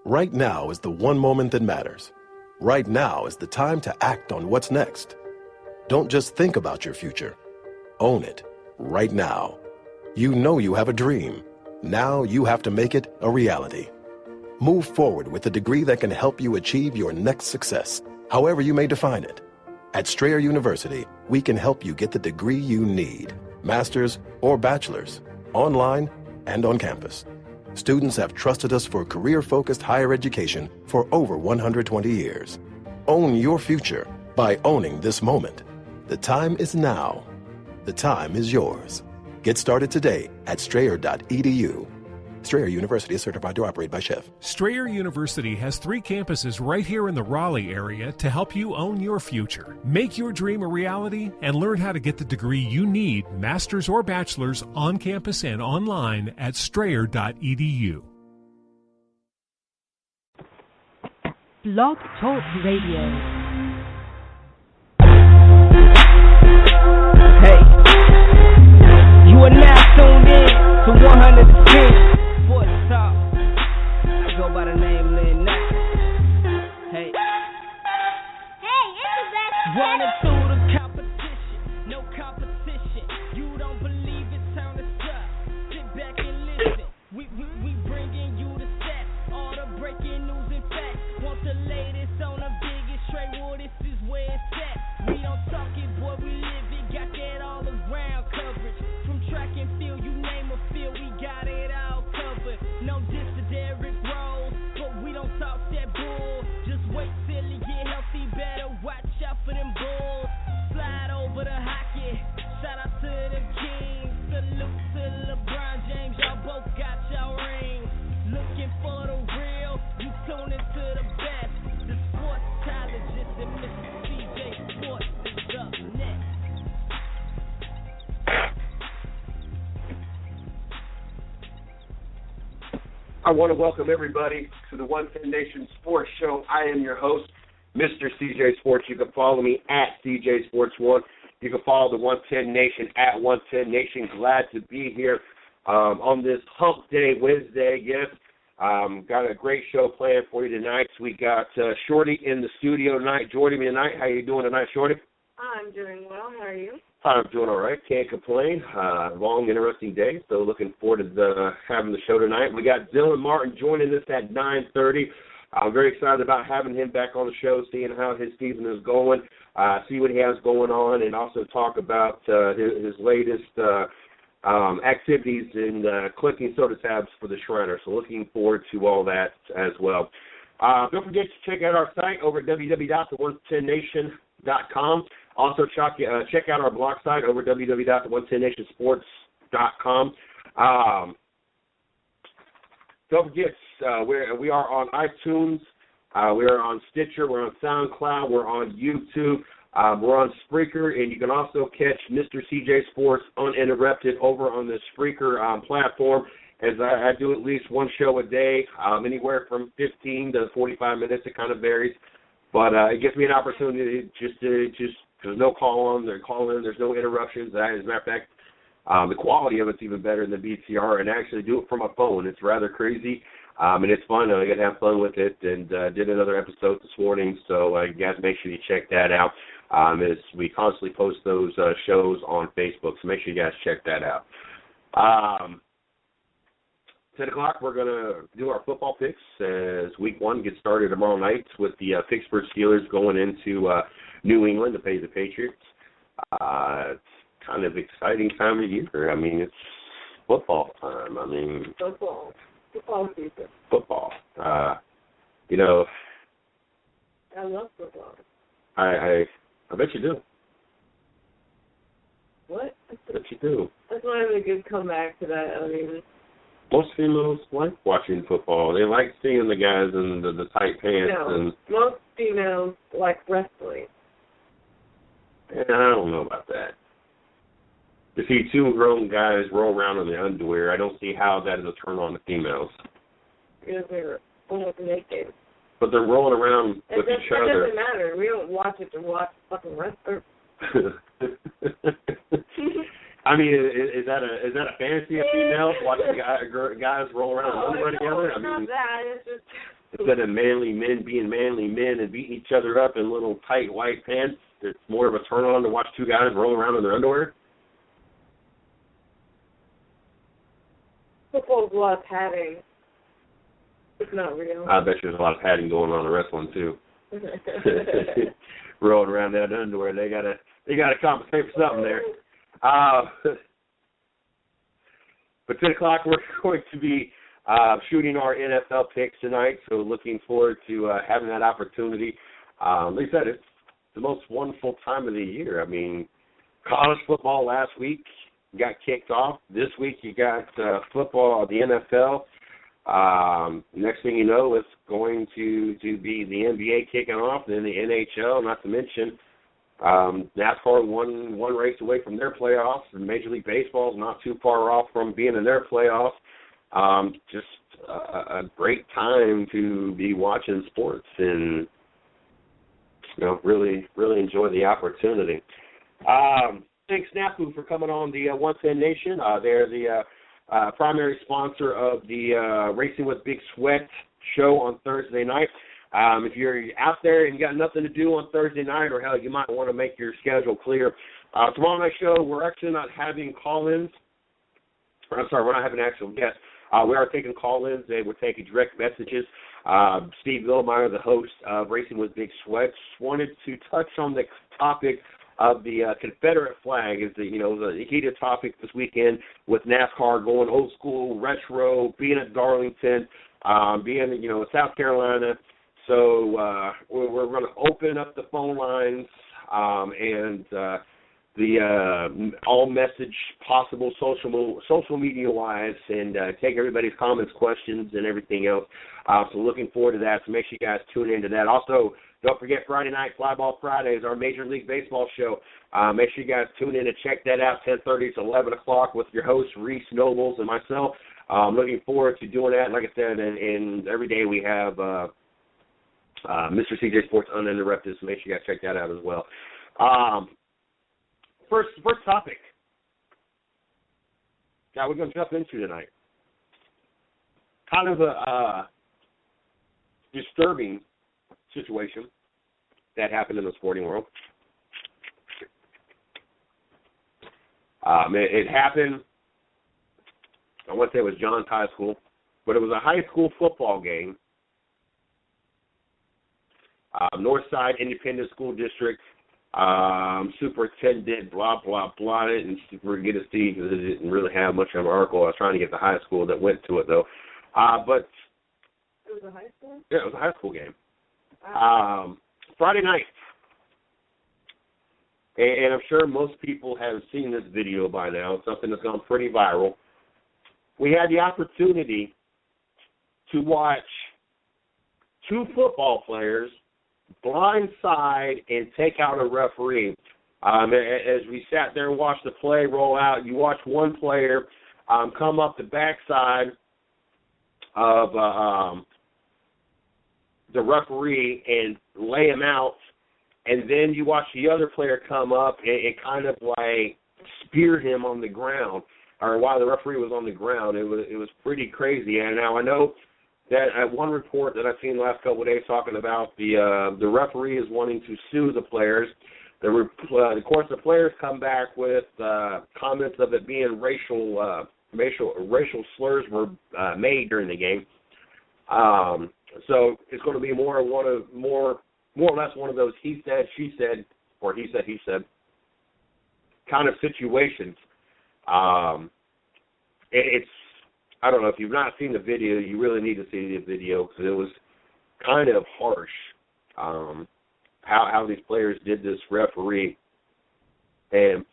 Right now is the one moment that matters. Right now is the time to act on what's next. Don't just think about your future. Own it. Right now. You know you have a dream. Now you have to make it a reality. Move forward with a degree that can help you achieve your next success, however you may define it. At Strayer University, we can help you get the degree you need, master's or bachelor's, online and on campus. Students have trusted us for career-focused higher education for over 120 years. Own your future by owning this moment. The time is now. The time is yours. Get started today at strayer.edu. Strayer University is certified to operate by Chef. Strayer University has 3 campuses right here in the Raleigh area to help you own your future. Make your dream a reality and learn how to get the degree you need, master's or bachelor's, on campus and online at strayer.edu. Blog Talk Radio. Hey, you are now tuned in to 100% Sports Talk. I go by the name Lynn Knight. Hey, it's the best. running through the competition, no competition. You don't believe it, turn us up. Sit back and listen. We bringing you the stats, all the breaking news and facts. Want the latest on the biggest trade? Well, this is where it's at. We don't talk it, boy, we live it. Got that all around coverage. From track and field, you name a field, we got it all covered. No diss to Derrick Rose, but we don't talk that bull. Just wait till he get healthy, better watch out for them bulls. Slide over the hockey, shout out to them kings. Salute to LeBron James, y'all both got y'all rings. Looking for the real, you tune into the best. The sportologist and Mr. CJ Sports is up next. I want to welcome everybody to the 110 Nation Sports Show. I am your host, Mr. CJ Sports. You can follow me at CJ Sports 1. You can follow the 110 Nation at 110 Nation. Glad to be here on this Hump Day Wednesday. Yes, got a great show planned for you tonight. We got Shorty in the studio tonight, joining me tonight. How you doing tonight, Shorty? I'm doing well. How are you? I'm doing all right. Can't complain. Long, interesting day. So looking forward to having the show tonight. We got Dylan Martin joining us at 9:30. I'm very excited about having him back on the show, seeing how his season is going, see what he has going on, and also talk about his latest activities in collecting soda tabs for the Shriner. So looking forward to all that as well. Don't forget to check out our site over at www.the110nation.com. Also, check out our blog site over at www.the110nationsports.com. Don't forget, we are on iTunes, we are on Stitcher, we're on SoundCloud, we're on YouTube, we're on Spreaker, and you can also catch Mr. CJ Sports uninterrupted over on the Spreaker platform, as I do at least one show a day, anywhere from 15 to 45 minutes. It kind of varies. But it gives me an opportunity just there's no call in, there's no interruptions. As a matter of fact, the quality of it's even better than the BTR, and I actually do it from my phone. It's rather crazy, and it's fun. I get to have fun with it, and did another episode this morning, so you guys make sure you check that out. As we constantly post those shows on Facebook, so make sure you guys check that out. 10 o'clock, we're going to do our football picks as Week 1 gets started tomorrow night with the Pittsburgh Steelers going into New England to play the Patriots. It's kind of exciting time of year. I mean, it's football time. I mean, Football season. Football. I love football. I bet you do. What? I bet you do. That's not even a good comeback to that. I mean, most females like watching football. They like seeing the guys in the tight pants. no. And Most females like wrestling. I don't know about that. To see two grown guys roll around in their underwear, I don't see how that is a turn on to females. Because they're almost naked. But they're rolling around with each other. It doesn't matter. We don't watch it to watch fucking wrestlers. I mean, is that a fantasy of females watching guys roll around in underwear together? It's not that. It's just Instead of manly men being manly men and beating each other up in little tight white pants, it's more of a turn on to watch two guys roll around in their underwear. Football's a lot of padding. It's not real. I bet there's a lot of padding going on in wrestling too. Rolling around that underwear, they gotta compensate for something there. But 10 o'clock, we're going to be shooting our NFL picks tonight, so looking forward to having that opportunity. Like I said, it's the most wonderful time of the year. I mean, college football last week got kicked off. This week you got football, the NFL. Next thing you know, it's going to be the NBA kicking off, then the NHL, not to mention NASCAR one race away from their playoffs, and Major League Baseball is not too far off from being in their playoffs. Just a great time to be watching sports and, you know, really enjoy the opportunity. Thanks, Snafu, for coming on the 110 Nation. They're the primary sponsor of the Racing with Big Sweat show on Thursday night. If you're out there and you got nothing to do on Thursday night, or hell, you might want to make your schedule clear. Tomorrow night's show, we're actually not having call-ins. I'm sorry, we're not having actual guests. We are taking call-ins. We're taking direct messages. Steve Villmeyer, the host of Racing with Big Sweat, wanted to touch on the topic of the Confederate flag. Is the heated topic this weekend with NASCAR going old school, retro, being at Darlington, being in South Carolina. So we're going to open up the phone lines and the all message possible social media wise, and take everybody's comments, questions, and everything else. So looking forward to that. So make sure you guys tune into that. Also, don't forget Friday night, Fly Ball Fridays, our Major League Baseball show. Make sure you guys tune in and check that out, 10:30 to 11 o'clock with your host, Reese Nobles, and myself. Looking forward to doing that. Like I said, and every day we have Mr. CJ Sports Uninterrupted, so make sure you guys check that out as well. First topic that we're going to jump into tonight. Kind of a disturbing situation that happened in the sporting world. It happened, I want to say it was John's High School, but it was a high school football game. Northside Independent School District, superintendent, blah, blah, blah. I didn't forget to see because it didn't really have much of an article. I was trying to get the high school that went to it, though. But it was a high school? Yeah, it was a high school game. Wow. Friday night. And I'm sure most people have seen this video by now. It's something that's gone pretty viral. We had the opportunity to watch two football players blindside and take out a referee. As we sat there and watched the play roll out, you watch one player come up the backside of the referee and lay him out, and then you watch the other player come up and kind of like spear him on the ground, or while the referee was on the ground. It was pretty crazy. And now I know that one report that I've seen the last couple of days talking about the referee is wanting to sue the players. Of course, the players come back with comments of it being racial slurs were made during the game. So it's going to be more or less one of those he said, she said, or he said, kind of situations. It's, I don't know, if you've not seen the video, you really need to see the video because it was kind of harsh how these players did this referee. And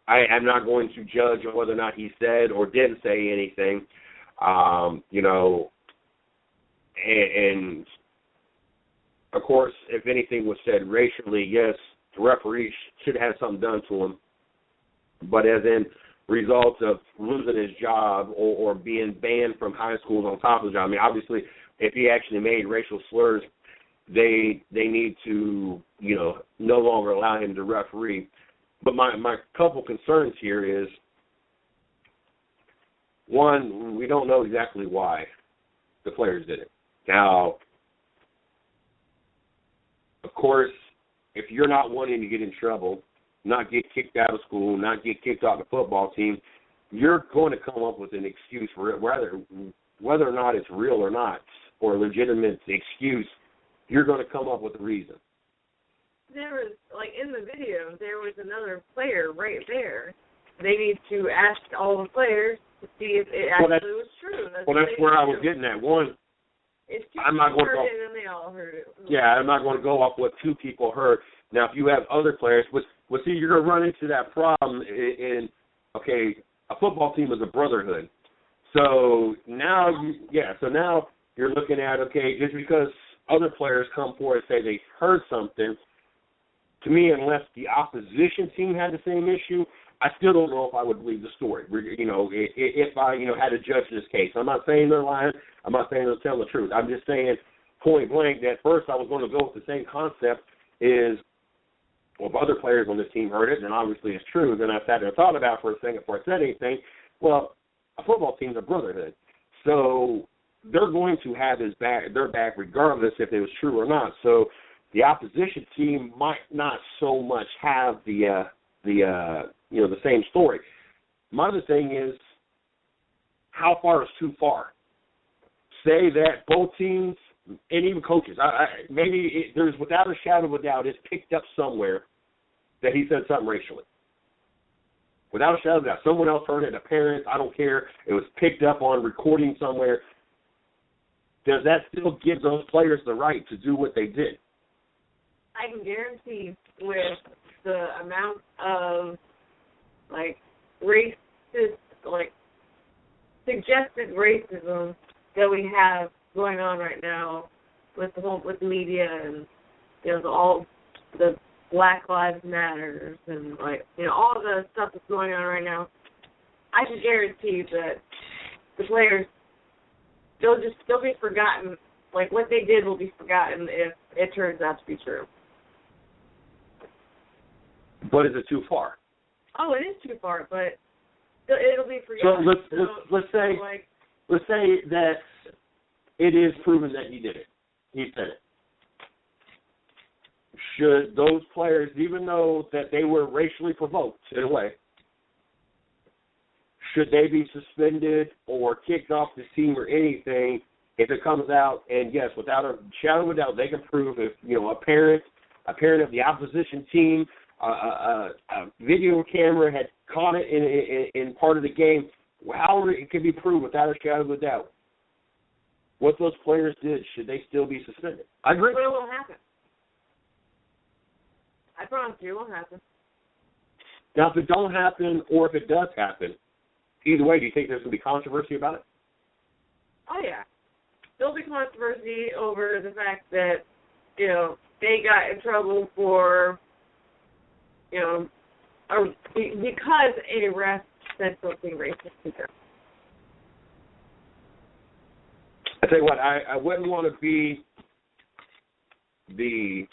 I'm not going to judge on whether or not he said or didn't say anything, and of course, if anything was said racially, yes, the referee should have something done to him. But as in results of losing his job or being banned from high schools on top of the job, I mean, obviously, if he actually made racial slurs, they need to, no longer allow him to referee. But my couple concerns here is, one, we don't know exactly why the players did it. Now, of course, if you're not wanting to get in trouble, not get kicked out of school, not get kicked off the football team, you're going to come up with an excuse for it, whether or not it's real or not, or a legitimate excuse, you're going to come up with a reason. There was, like, in the video, there was another player right there. They need to ask all the players to see if it actually was true. That's where I was getting at. One, I'm not going to go. And they all heard it. Yeah, I'm not going to go off what two people heard. Now, if you have other players, see, you're going to run into that problem in okay, a football team is a brotherhood. So now, now you're looking at, okay, just because other players come forward and say they heard something, to me, unless the opposition team had the same issue, I still don't know if I would believe the story. You know, if I, had to judge this case. I'm not saying they're lying. I'm not saying they're telling the truth. I'm just saying point blank that first I was going to go with the same concept is, well, if other players on this team heard it, then obviously it's true. Then I sat there and thought about it for a second before I said anything. Well, a football team's a brotherhood. So they're going to have their back regardless if it was true or not. So the opposition team might not so much have the same story. My other thing is, how far is too far? Say that both teams and even coaches, there's without a shadow of a doubt, it's picked up somewhere that he said something racially. Without a shadow of a doubt, someone else heard it, a parent, I don't care. It was picked up on recording somewhere. Does that still give those players the right to do what they did? I can guarantee with the amount of racist, suggested racism that we have going on right now with the media and all the Black Lives Matters and all the stuff that's going on right now, I can guarantee that the players they'll be forgotten. Like what they did will be forgotten if it turns out to be true. But is it too far? Oh, it is too far, but it'll be forgotten. So let's say that it is proven that he did it. He said it. Should those players, even though that they were racially provoked in a way, should they be suspended or kicked off the team or anything if it comes out and, yes, without a shadow of a doubt, they can prove if, a parent of the opposition team, a video camera had caught it in part of the game, however it can be proved without a shadow of a doubt. What those players did, should they still be suspended? I agree. But it won't happen. I promise you it won't happen. Now, if it don't happen or if it does happen, either way, do you think there's going to be controversy about it? Oh, yeah. There'll be controversy over the fact that, they got in trouble for, because a ref said something racist to them. I tell you what, I wouldn't want to be the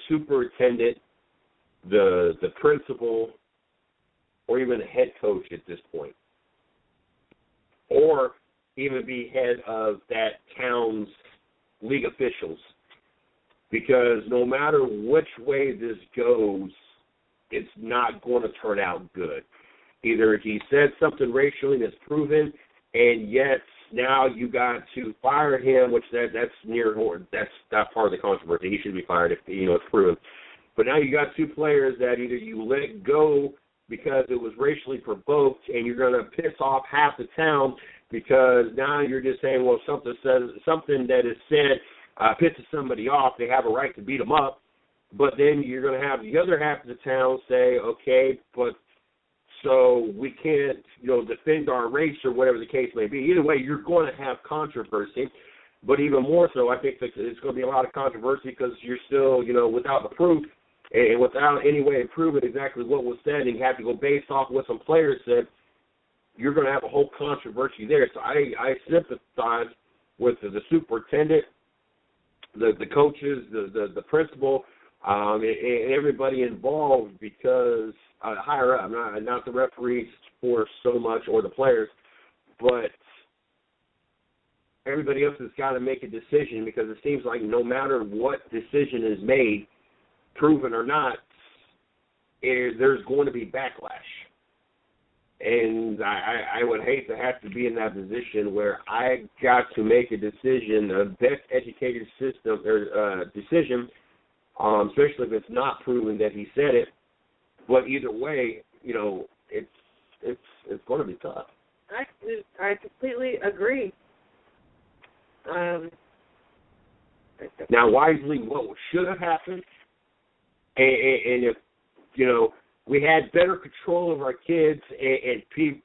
superintendent, the principal, or even the head coach at this point, or even be head of that town's league officials, because no matter which way this goes, it's not going to turn out good. Either he said something racially that's proven, and yet now you got to fire him, which that's not part of the controversy. He should be fired if it's proven. But now you got two players that either you let go because it was racially provoked, and you're going to piss off half the town because now you're just saying, well, something that is said pisses somebody off. They have a right to beat them up. But then you're going to have the other half of the town say, okay, but so we can't, defend our race or whatever the case may be. Either way, you're going to have controversy. But even more so, I think that it's going to be a lot of controversy because you're still, without the proof and without any way of proving exactly what was said, and you have to go based off what some players said, you're going to have a whole controversy there. So I sympathize with the superintendent, the coaches, the principal. and everybody involved, because higher up, not the referees for so much or the players, but everybody else has got to make a decision, because it seems like no matter what decision is made, proven or not, there's going to be backlash. And I would hate to have to be in that position where I got to make a decision, a best educated decision, especially if it's not proven that he said it. But either way, it's going to be tough. I completely agree. Now, wisely, what should have happened, and if we had better control of our kids, and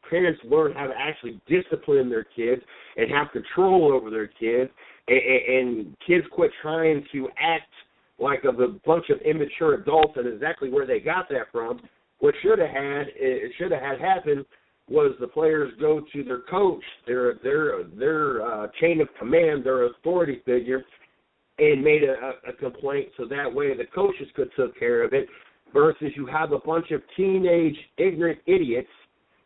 parents learn how to actually discipline their kids and have control over their kids, and kids quit trying to act like a bunch of immature adults and exactly where they got that from. What should have had happened was the players go to their coach, their chain of command, their authority figure, and made a complaint, so that way the coaches could take care of it, versus you have a bunch of teenage ignorant idiots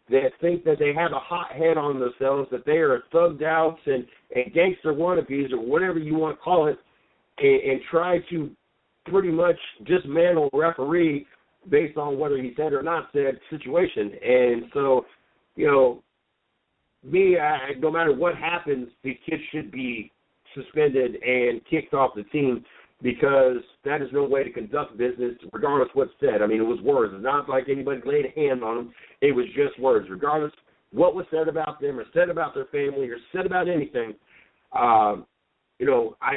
that think that they have a hot head on themselves, that they are thugged outs and gangster wannabes, or whatever you want to call it, and try to pretty much dismantle a referee based on whether he said or not said situation. And so, no matter what happens, the kids should be suspended and kicked off the team, because that is no way to conduct business, regardless of what's said. I mean, it was words. It's not like anybody laid a hand on them. It was just words. Regardless what was said about them or said about their family or said about anything, I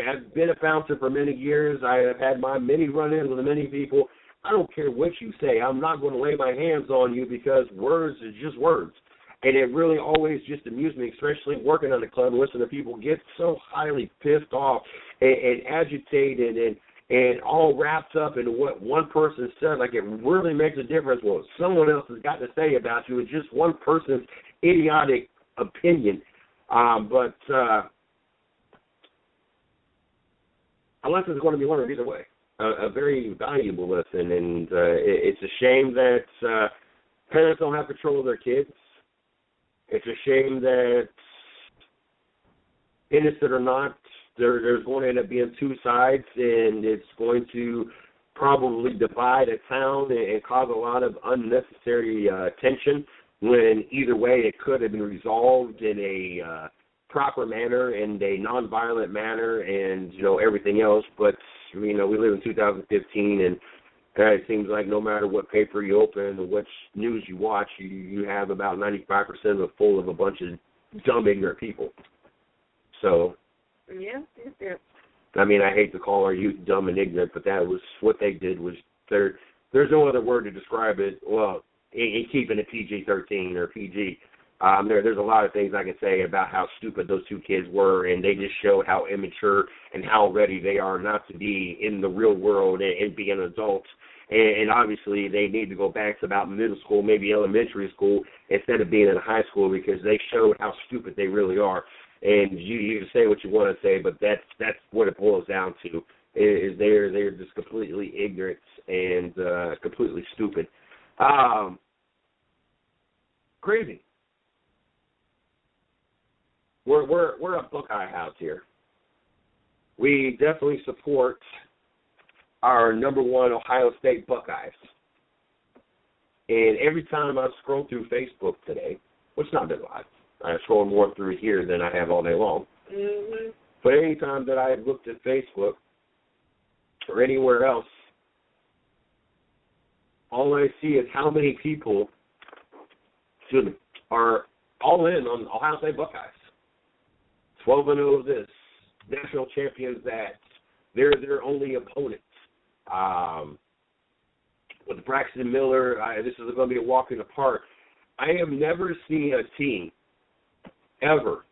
have been a bouncer for many years. I have had my many run-ins with many people. I don't care what you say. I'm not going to lay my hands on you, because words is just words. And it really always just amused me, especially working on the club, listening to people get so highly pissed off and agitated and all wrapped up into what one person said. Like, it really makes a difference what someone else has got to say about you. It's just one person's idiotic opinion. But a lesson is going to be learned either way, a very valuable lesson. And it's a shame that parents don't have control of their kids. It's a shame that, innocent or not, there's going to end up being two sides, and it's going to probably divide a town and cause a lot of unnecessary tension, when either way it could have been resolved in a proper manner, and a nonviolent manner, and, everything else. But, we live in 2015, and it seems like no matter what paper you open or what news you watch, you have about 95% of it full of a bunch of dumb, ignorant people. So, yeah. I mean, I hate to call our youth dumb and ignorant, but that was what they did. Was there's no other word to describe it. Well, in keeping it PG-13 or PG, there's a lot of things I can say about how stupid those two kids were, and they just showed how immature and how ready they are not to be in the real world and be an adult. And obviously they need to go back to about middle school, maybe elementary school, instead of being in high school, because they showed how stupid they really are. And you can say what you want to say, but that's what it boils down to, is they're just completely ignorant and completely stupid. Crazy. We're a Buckeye house here. We definitely support our number one Ohio State Buckeyes. And every time I scroll through Facebook today, which not been a lot, I scroll more through here than I have all day long. Mm-hmm. But any time that I have looked at Facebook or anywhere else, all I see is how many people are all in on Ohio State Buckeyes. 12-0 this, national champions that, they're their only opponents. With Braxton Miller, this is going to be a walk in the park. I have never seen a team ever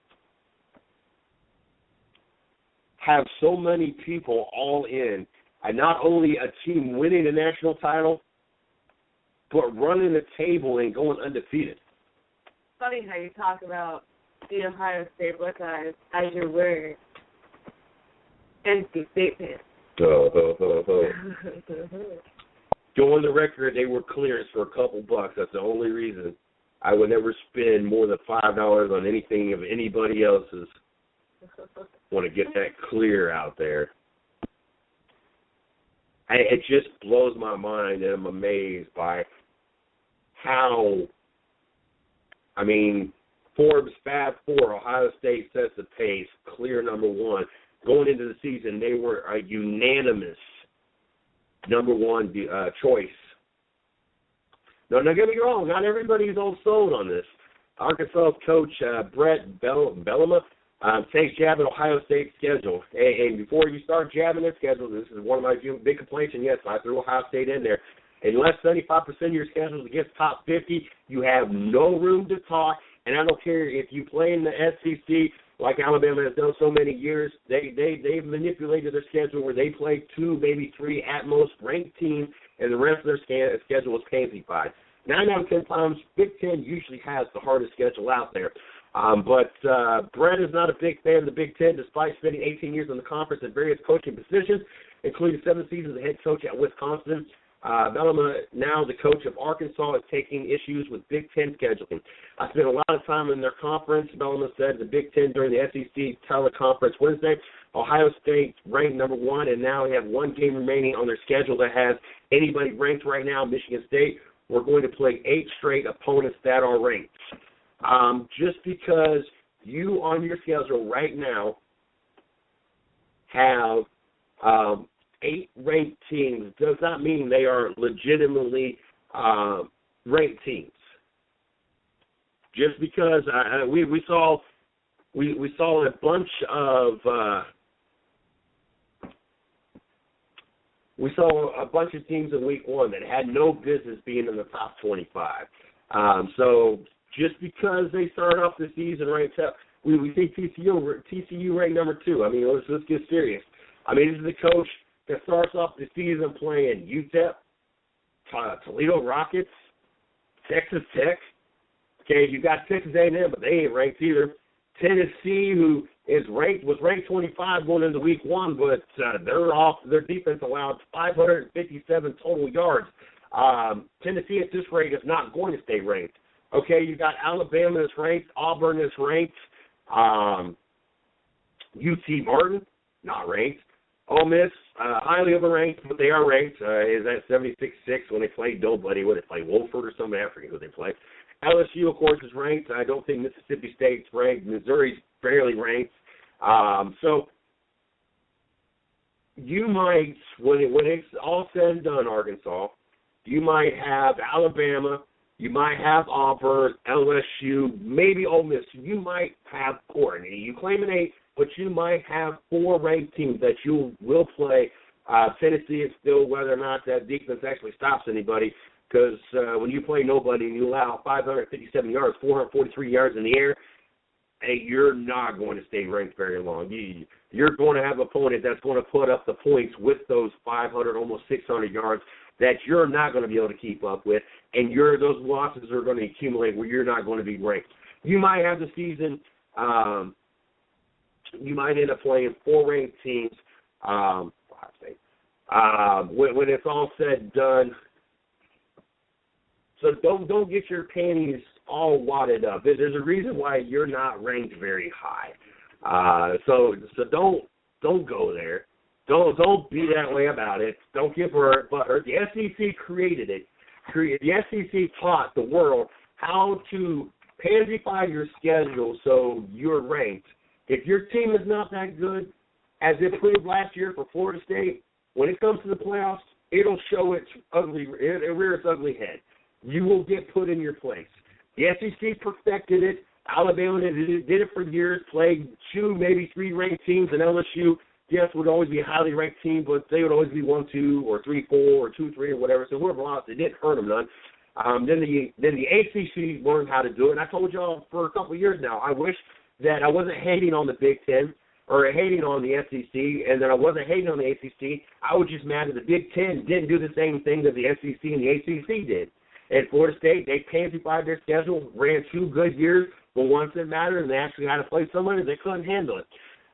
have so many people all in, and not only a team winning a national title, but running the table and going undefeated. Funny how you talk about the Ohio State Buckeyes as you're wearing NC State pants. Go on the record, they were clearance for a couple bucks. That's the only reason. I would never spend more than $5 on anything of anybody else's. Want to get that clear out there. It just blows my mind, and I'm amazed by how, I mean, Forbes Fab Four, Ohio State sets the pace, clear number one. Going into the season, they were a unanimous number one choice. No, don't get me wrong, not everybody's all sold on this. Arkansas coach Brett Bielema takes jab at Ohio State's schedule. And before you start jabbing their schedule, this is one of my big complaints, and yes, I threw Ohio State in there. Unless 75% of your schedule is against top 50, you have no room to talk. And I don't care if you play in the SEC like Alabama has done so many years. They've manipulated their schedule where they play 2, maybe 3 at most ranked teams, and the rest of their schedule is pansified. 9 out of 10 times, Big Ten usually has the hardest schedule out there. But Brett is not a big fan of the Big Ten, despite spending 18 years in the conference at various coaching positions, including 7 seasons as head coach at Wisconsin. Bielema, now the coach of Arkansas, is taking issues with Big Ten scheduling. I spent a lot of time in their conference. Bielema said the Big Ten during the SEC teleconference Wednesday. Ohio State ranked number 1, and now they have 1 game remaining on their schedule that has anybody ranked right now. Michigan State. We're going to play 8 straight opponents that are ranked. Just because you on your schedule right now have 8 ranked teams does not mean they are legitimately ranked teams. Just because we saw a bunch of teams in week 1 that had no business being in the top 25. So just because they started off the season ranked up, we see TCU ranked number 2. I mean, let's get serious. I mean, this is the coach that starts off the season playing UTEP, Toledo Rockets, Texas Tech. Okay, you got Texas A&M, but they ain't ranked either. Tennessee, who was ranked 25 going into week 1, but their defense allowed 557 total yards. Tennessee at this rate is not going to stay ranked. Okay, you got Alabama that's ranked, Auburn is ranked, UT Martin, not ranked. Ole Miss, highly overranked, but they are ranked. Is at 76-6 when they played nobody. What, they play Wolford or somebody? I forget who they play. LSU, of course, is ranked. I don't think Mississippi State's ranked. Missouri's barely ranked. So you might, when it's all said and done, Arkansas, you might have Alabama, you might have Auburn, LSU, maybe Ole Miss. You might have Oregon. You claim an 8, but you might have 4 ranked teams that you will play. Tennessee is still whether or not that defense actually stops anybody, because when you play nobody and you allow 557 yards, 443 yards in the air, hey, you're not going to stay ranked very long. You're going to have an opponent that's going to put up the points with those 500, almost 600 yards that you're not going to be able to keep up with, and those losses are going to accumulate where you're not going to be ranked. You might have the season, you might end up playing 4 ranked teams when it's all said and done. So don't get your panties all wadded up. There's a reason why you're not ranked very high. So don't go there. Don't be that way about it. Don't get hurt. The SEC created it. The SEC taught the world how to pansify your schedule so you're ranked. If your team is not that good, as it proved last year for Florida State, when it comes to the playoffs, it'll show its ugly, it'll rear its ugly head. You will get put in your place. The SEC perfected it. Alabama did it for years, played 2, maybe 3 ranked teams, and LSU, yes, would always be a highly ranked team, but they would always be 1-2 or 3-4 or 2-3 or whatever. So whoever lost, it didn't hurt them none. Then the ACC learned how to do it. And I told y'all for a couple of years now, I wish that I wasn't hating on the Big Ten or hating on the SEC, and that I wasn't hating on the ACC. I was just mad that the Big Ten didn't do the same thing that the SEC and the ACC did. At Florida State, they pansified their schedule, ran 2 good years, but once it mattered and they actually had to play somebody, they couldn't handle it.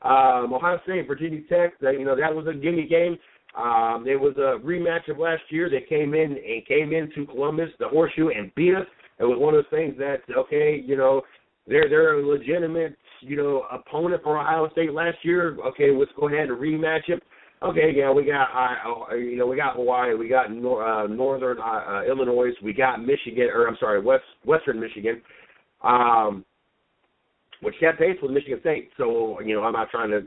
Ohio State, Virginia Tech, that was a gimme game. There was a rematch of last year. They came into Columbus, the Horseshoe, and beat us. It was one of those things that, okay, they're a legitimate, opponent for Ohio State last year. Okay, let's go ahead and rematch it. Okay, yeah, we got Hawaii, we got Northern Illinois, we got Michigan, Western Michigan, which kept pace with Michigan State. So, I'm not trying to,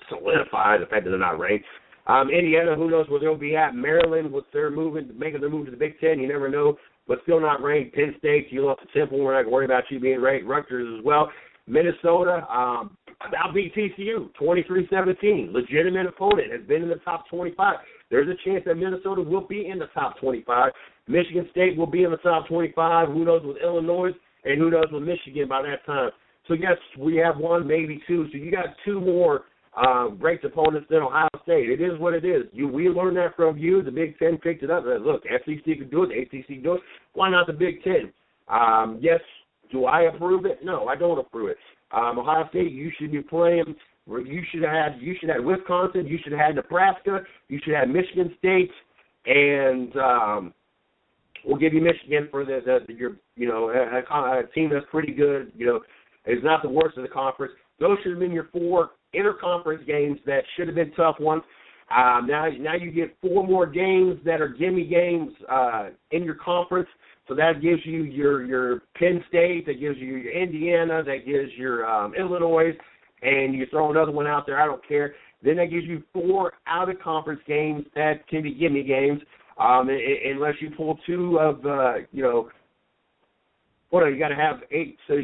solidify the fact that they're not ranked. Indiana, who knows where they'll be at. Maryland, with their making their move to the Big Ten, you never know, but still not ranked. Penn State, you lost to Temple, we're not going to worry about you being ranked. Rutgers as well. Minnesota, about beat TCU, 23-17. Legitimate opponent, has been in the top 25. There's a chance that Minnesota will be in the top 25. Michigan State will be in the top 25. Who knows with Illinois, and who knows with Michigan by that time. So, yes, we have one, maybe two. So you got two more ranked opponents than Ohio State. It is what it is. We learned that from you. The Big Ten picked it up. Look, SEC could do it. The ACC can do it. Why not the Big Ten? Yes, do I approve it? No, I don't approve it. Ohio State, you should be playing. You should have had Wisconsin. You should have had Nebraska. You should have Michigan State, and we'll give you Michigan for a team that's pretty good. Is not the worst of the conference. Those should have been your four interconference games that should have been tough ones. Now you get four more games that are gimme games in your conference. So that gives you your Penn State, that gives you your Indiana, that gives your Illinois, and you throw another one out there, I don't care. Then that gives you four out-of-conference games that can be gimme games, unless you pull two of, you got to have 8. So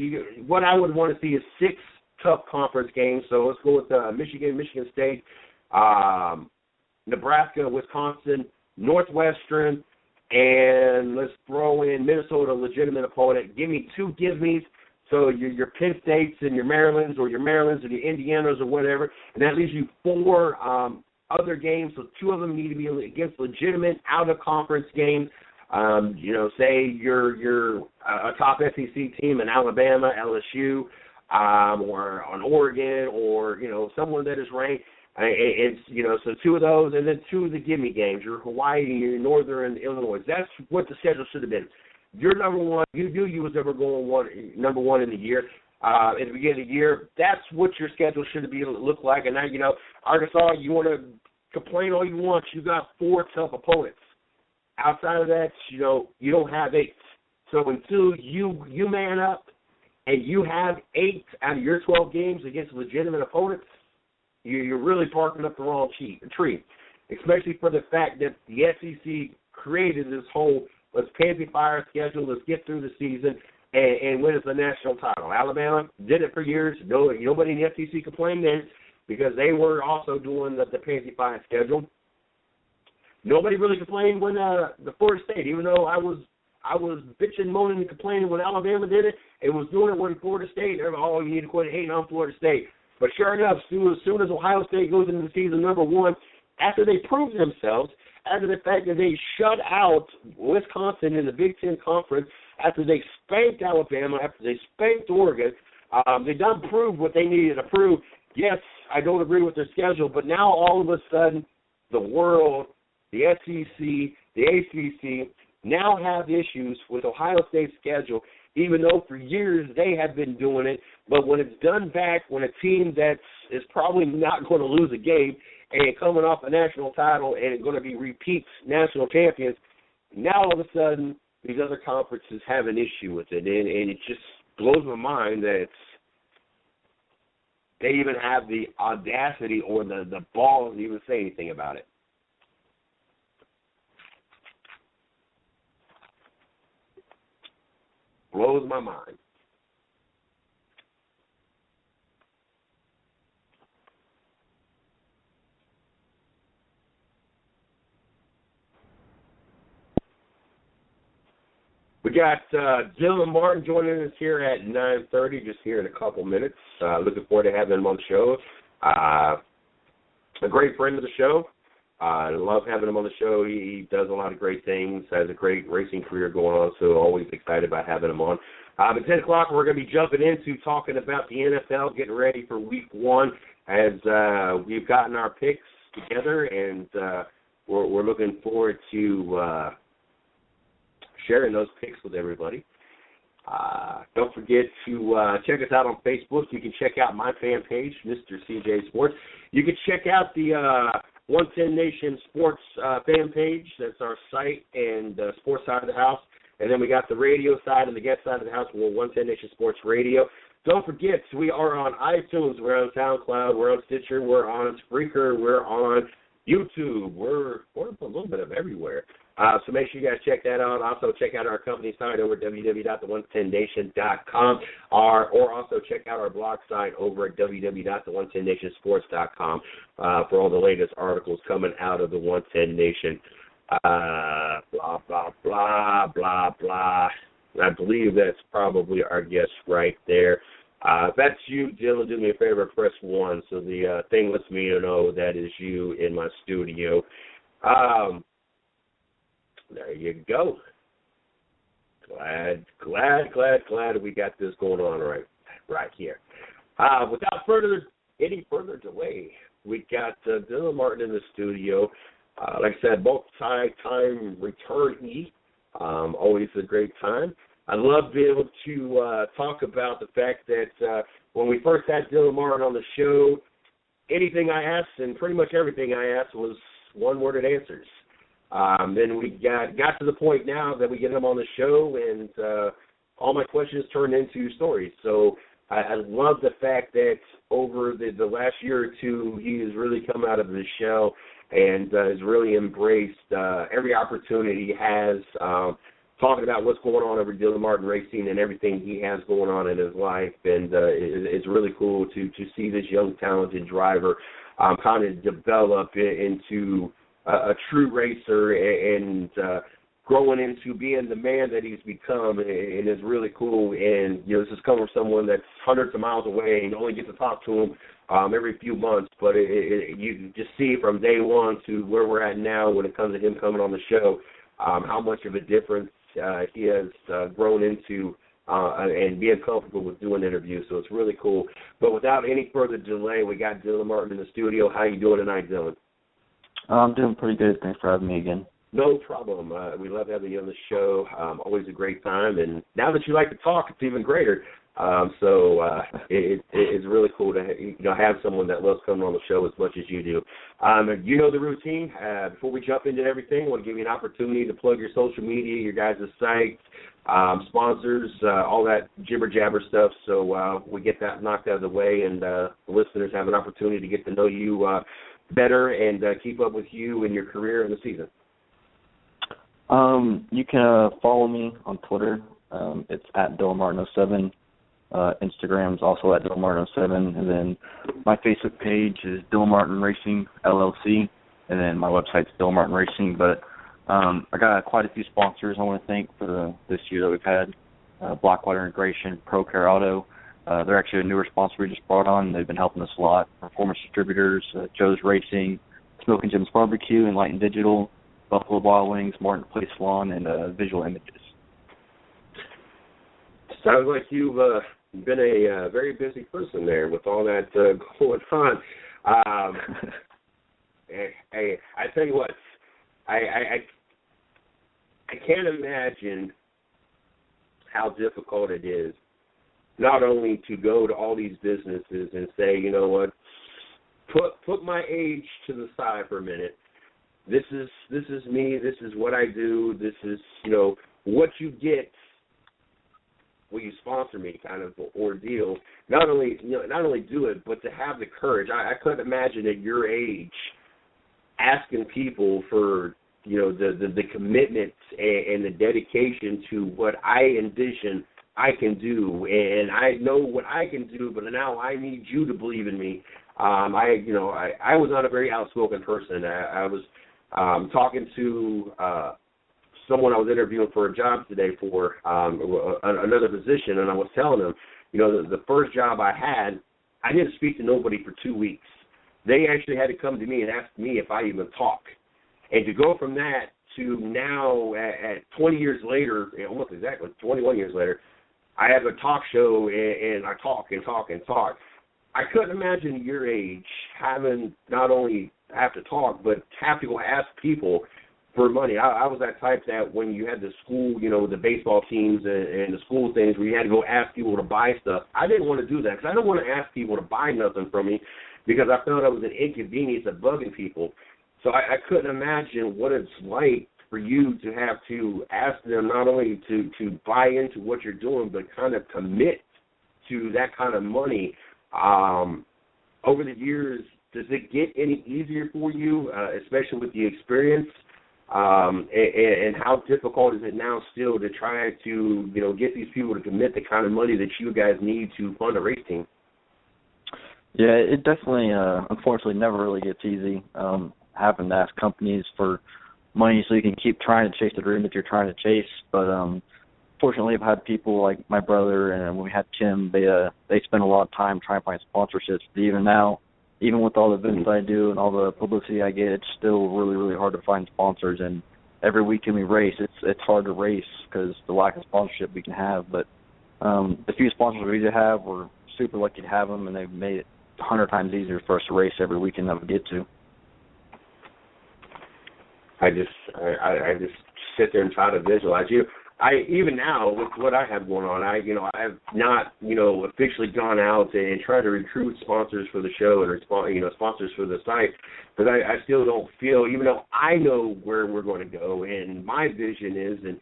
what I would want to see is 6 tough conference games. So let's go with Michigan State, Nebraska, Wisconsin, Northwestern, and let's throw in Minnesota, legitimate opponent. Give me 2 give-me's. So your Penn States and your Marylands or your Indianas or whatever, and that leaves you 4 other games. So 2 of them need to be against legitimate out-of-conference games. Say you're a top SEC team in Alabama, LSU, or on Oregon, or someone that is ranked. So 2 of those, and then 2 of the gimme games. Your Hawaii, your Northern Illinois. That's what the schedule should have been. You're number one. You knew you was never going number one in the year. At the beginning of the year, that's what your schedule should look like. And now, Arkansas, you want to complain all you want. You got 4 tough opponents. Outside of that, you don't have 8. So until you man up and you have 8 out of your 12 games against legitimate opponents, you're really parking up the wrong tree, especially for the fact that the SEC created this whole let's Pansy Fire schedule, let's get through the season and win us the national title. Alabama did it for years. Nobody in the SEC complained then because they were also doing the Pansy Fire schedule. Nobody really complained when the Florida State, even though I was bitching, moaning, and complaining when Alabama did it, and was doing it when Florida State. You need to quit hating on Florida State. But sure enough, as soon as Ohio State goes into the season number 1, after they prove themselves, after the fact that they shut out Wisconsin in the Big Ten Conference, after they spanked Alabama, after they spanked Oregon, they done proved what they needed to prove. Yes, I don't agree with their schedule, but now all of a sudden the world, the SEC, the ACC, now have issues with Ohio State's schedule, even though for years they have been doing it. But when it's done back, when a team that is probably not going to lose a game and coming off a national title and going to be repeat national champions, now all of a sudden these other conferences have an issue with it. And it just blows my mind that they even have the audacity or the balls to even say anything about it. Blows my mind. We got Dylan Martin joining us here at 9:30, just here in a couple minutes. Looking forward to having him on the show. A great friend of the show. I love having him on the show. He does a lot of great things, has a great racing career going on, so always excited about having him on. At 10 o'clock, we're going to be jumping into talking about the NFL, getting ready for Week 1, as we've gotten our picks together, and we're looking forward to sharing those picks with everybody. Don't forget to check us out on Facebook. You can check out my fan page, Mr. CJ Sports. You can check out the 110 Nation Sports fan page. That's our site and sports side of the house. And then we got the radio side and the guest side of the house. We're 110 Nation Sports Radio. Don't forget, we are on iTunes. We're on SoundCloud. We're on Stitcher. We're on Spreaker. We're on YouTube. We're a little bit of everywhere. So make sure you guys check that out. Also check out our company site over at www.the110nation.com or also check out our blog site over at www.the110nationsports.com for all the latest articles coming out of the 110 Nation. Blah, blah, blah, blah, blah. I believe that's probably our guest right there. If that's you, Dylan, do me a favor, press 1 so the thing lets me know that is you in my studio. There you go. Glad we got this going on right here. Without any further delay, we got Dylan Martin in the studio. Like I said, multi-time returnee. Always a great time. I love being able to talk about the fact that when we first had Dylan Martin on the show, anything I asked and pretty much everything I asked was one-worded answers. Then we got to the point now that we get him on the show, and all my questions turned into stories. So I love the fact that over the last year or two, he has really come out of his shell and has really embraced every opportunity he has, talking about what's going on over Dylan Martin Racing and everything he has going on in his life. And it's really cool to see this young, talented driver kind of develop into a true racer and growing into being the man that he's become, and it's really cool. And this is coming from someone that's hundreds of miles away, and you only get to talk to him every few months. But you just see from day one to where we're at now when it comes to him coming on the show, how much of a difference he has grown into and being comfortable with doing interviews. So it's really cool. But without any further delay, we got Dylan Martin in the studio. How you doing tonight, Dylan? I'm doing pretty good. Thanks for having me again. No problem. We love having you on the show. Always a great time. And now that you like to talk, it's even greater. It's really cool to have someone that loves coming on the show as much as you do. You know the routine. Before we jump into everything, I want to give you an opportunity to plug your social media, your guys' sites, sponsors, all that jibber-jabber stuff. So we get that knocked out of the way, and the listeners have an opportunity to get to know you better and keep up with you and your career in the season. You can follow me on Twitter. It's at DylanMartin07. Instagram's also at DylanMartin07. And then my Facebook page is Dylan Martin Racing, LLC. And then my website's Dylan Martin Racing. But I got quite a few sponsors I want to thank for this year that we've had. Blackwater Integration, ProCare Auto. They're actually a newer sponsor we just brought on. They've been helping us a lot. Performance Distributors, Joe's Racing, Smoke and Jim's Barbecue, Enlighten Digital, Buffalo Wild Wings, Martin Place Lawn, and Visual Images. Sounds like you've been a very busy person there with all that going on. Hey, I tell you what, I can't imagine how difficult it is not only to go to all these businesses and say, you know what, put my age to the side for a minute. This is me. This is what I do. This is, what you get when you sponsor me, kind of ordeal. Not only do it, but to have the courage. I couldn't imagine at your age asking people for, the commitment and the dedication to what I envision I can do, and I know what I can do, but now I need you to believe in me. I was not a very outspoken person. I was talking to someone I was interviewing for a job today for another position, and I was telling them, the first job I had, I didn't speak to nobody for 2 weeks. They actually had to come to me and ask me if I even talk. And to go from that to now at 20 years later, almost exactly 21 years later, I have a talk show and I talk and talk and talk. I couldn't imagine your age having not only have to talk, but have to go ask people for money. I was that type that when you had the school, the baseball teams and the school things where you had to go ask people to buy stuff, I didn't want to do that because I don't want to ask people to buy nothing from me because I felt it was an inconvenience of bugging people. So I couldn't imagine what it's like for you to have to ask them not only to buy into what you're doing, but kind of commit to that kind of money. Over the years, does it get any easier for you, especially with the experience? And how difficult is it now still to try to, get these people to commit the kind of money that you guys need to fund a race team? Yeah, it definitely, unfortunately, never really gets easy. Having to ask companies for money so you can keep trying to chase the dream that you're trying to chase. But fortunately, I've had people like my brother and when we had Tim, they spend a lot of time trying to find sponsorships. But even now, even with all the events I do and all the publicity I get, it's still really, really hard to find sponsors. And every weekend we race, it's hard to race because the lack of sponsorship we can have. But the few sponsors we do have, we're super lucky to have them, and they've made it 100 times easier for us to race every weekend that we get to. I just sit there and try to visualize you. Even now with what I have going on, I have not officially gone out and tried to recruit sponsors for the show and sponsors for the site, but I still don't feel, even though I know where we're going to go and my vision is, and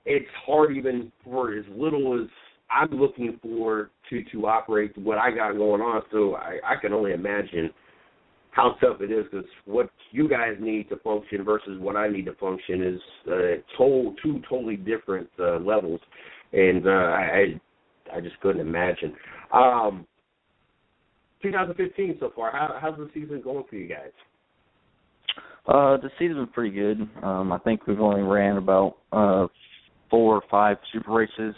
it's hard even for as little as I'm looking for to operate what I got going on. So I can only imagine how tough it is, because what you guys need to function versus what I need to function is two totally different levels, and I just couldn't imagine. 2015 so far, how's the season going for you guys? The season's pretty good. I think we've only ran about 4 or 5 super races.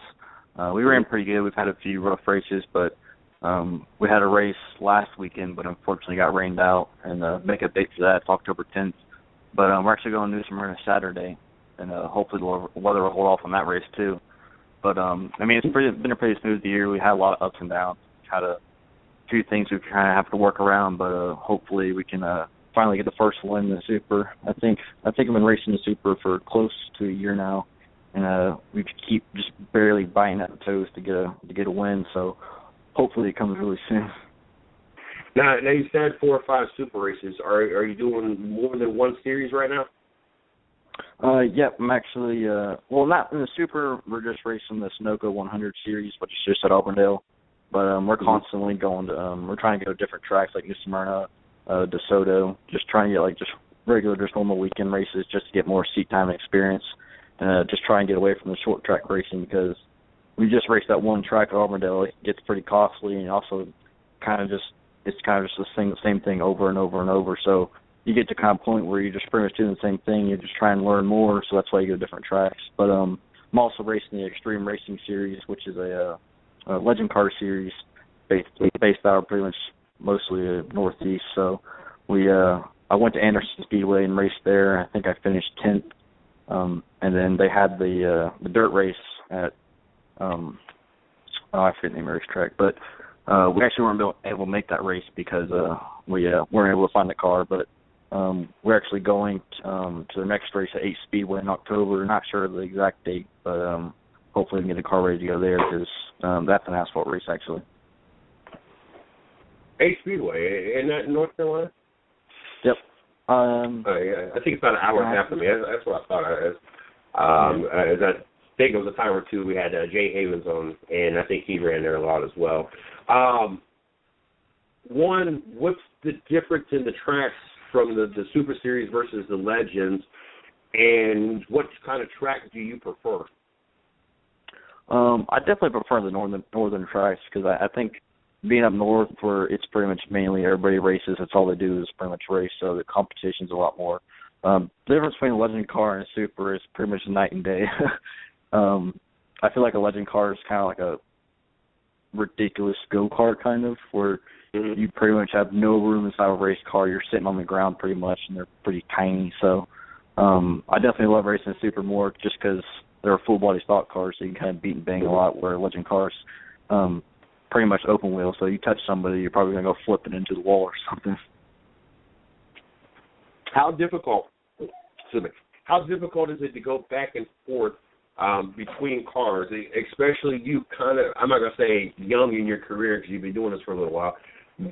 We ran pretty good. We've had a few rough races, but we had a race last weekend, but unfortunately got rained out, and make a date for that. It's October 10th. But we're actually going to New Smyrna Saturday, and hopefully the weather will hold off on that race too. But, it's been a pretty smooth year. We had a lot of ups and downs. Had a few things we kind of have to work around, but hopefully we can finally get the first win in the Super. I think I've been racing the Super for close to a year now, and we keep just barely biting at the toes to get a win. So hopefully it comes really soon. Now you said 4 or 5 super races. Are you doing more than one series right now? Yep, I'm actually, not in the Super. We're just racing the Sunoco 100 series, which is just at Auburndale. But we're constantly going to, we're trying to go to different tracks like New Smyrna, DeSoto, just trying to get just normal weekend races just to get more seat time and experience. Just try and get away from the short track racing, because we just raced that one track at Auburndale. It gets pretty costly, and also it's kind of just the same thing over and over and over. So you get to kind of point where you're just pretty much doing the same thing. You just try and learn more, so that's why you go to different tracks. But I'm also racing the Extreme Racing Series, which is a legend car series based out pretty much mostly Northeast. So I went to Anderson Speedway and raced there. I think I finished 10th. And then they had the dirt race at I forget the name of the racetrack, but we actually weren't able to make that race because we weren't able to find the car. But we're actually going to the next race at 8 Speedway in October. Not sure of the exact date, but hopefully we can get the car ready to go there, because that's an asphalt race actually. 8 Speedway, isn't that in North Carolina? Yep. I think it's about an hour and a half from me. That's what I thought it was. I think it was a time or two we had Jay Havens on, and I think he ran there a lot as well. One, what's the difference in the tracks from the Super Series versus the Legends, and what kind of track do you prefer? I definitely prefer the northern tracks, because I think being up north where it's pretty much mainly everybody races, that's all they do is pretty much race, so the competition's a lot more. The difference between a legend car and a super is pretty much night and day. I feel like a legend car is kind of like a ridiculous go-kart kind of, where you pretty much have no room inside a race car. You're sitting on the ground pretty much, and they're pretty tiny. So I definitely love racing a super more, just because they're full-body stock cars, so you can kind of beat and bang a lot, where legend cars pretty much open wheel. So you touch somebody, you're probably going to go flipping into the wall or something. How difficult is it to go back and forth between cars, especially you kind of, I'm not going to say young in your career because you've been doing this for a little while,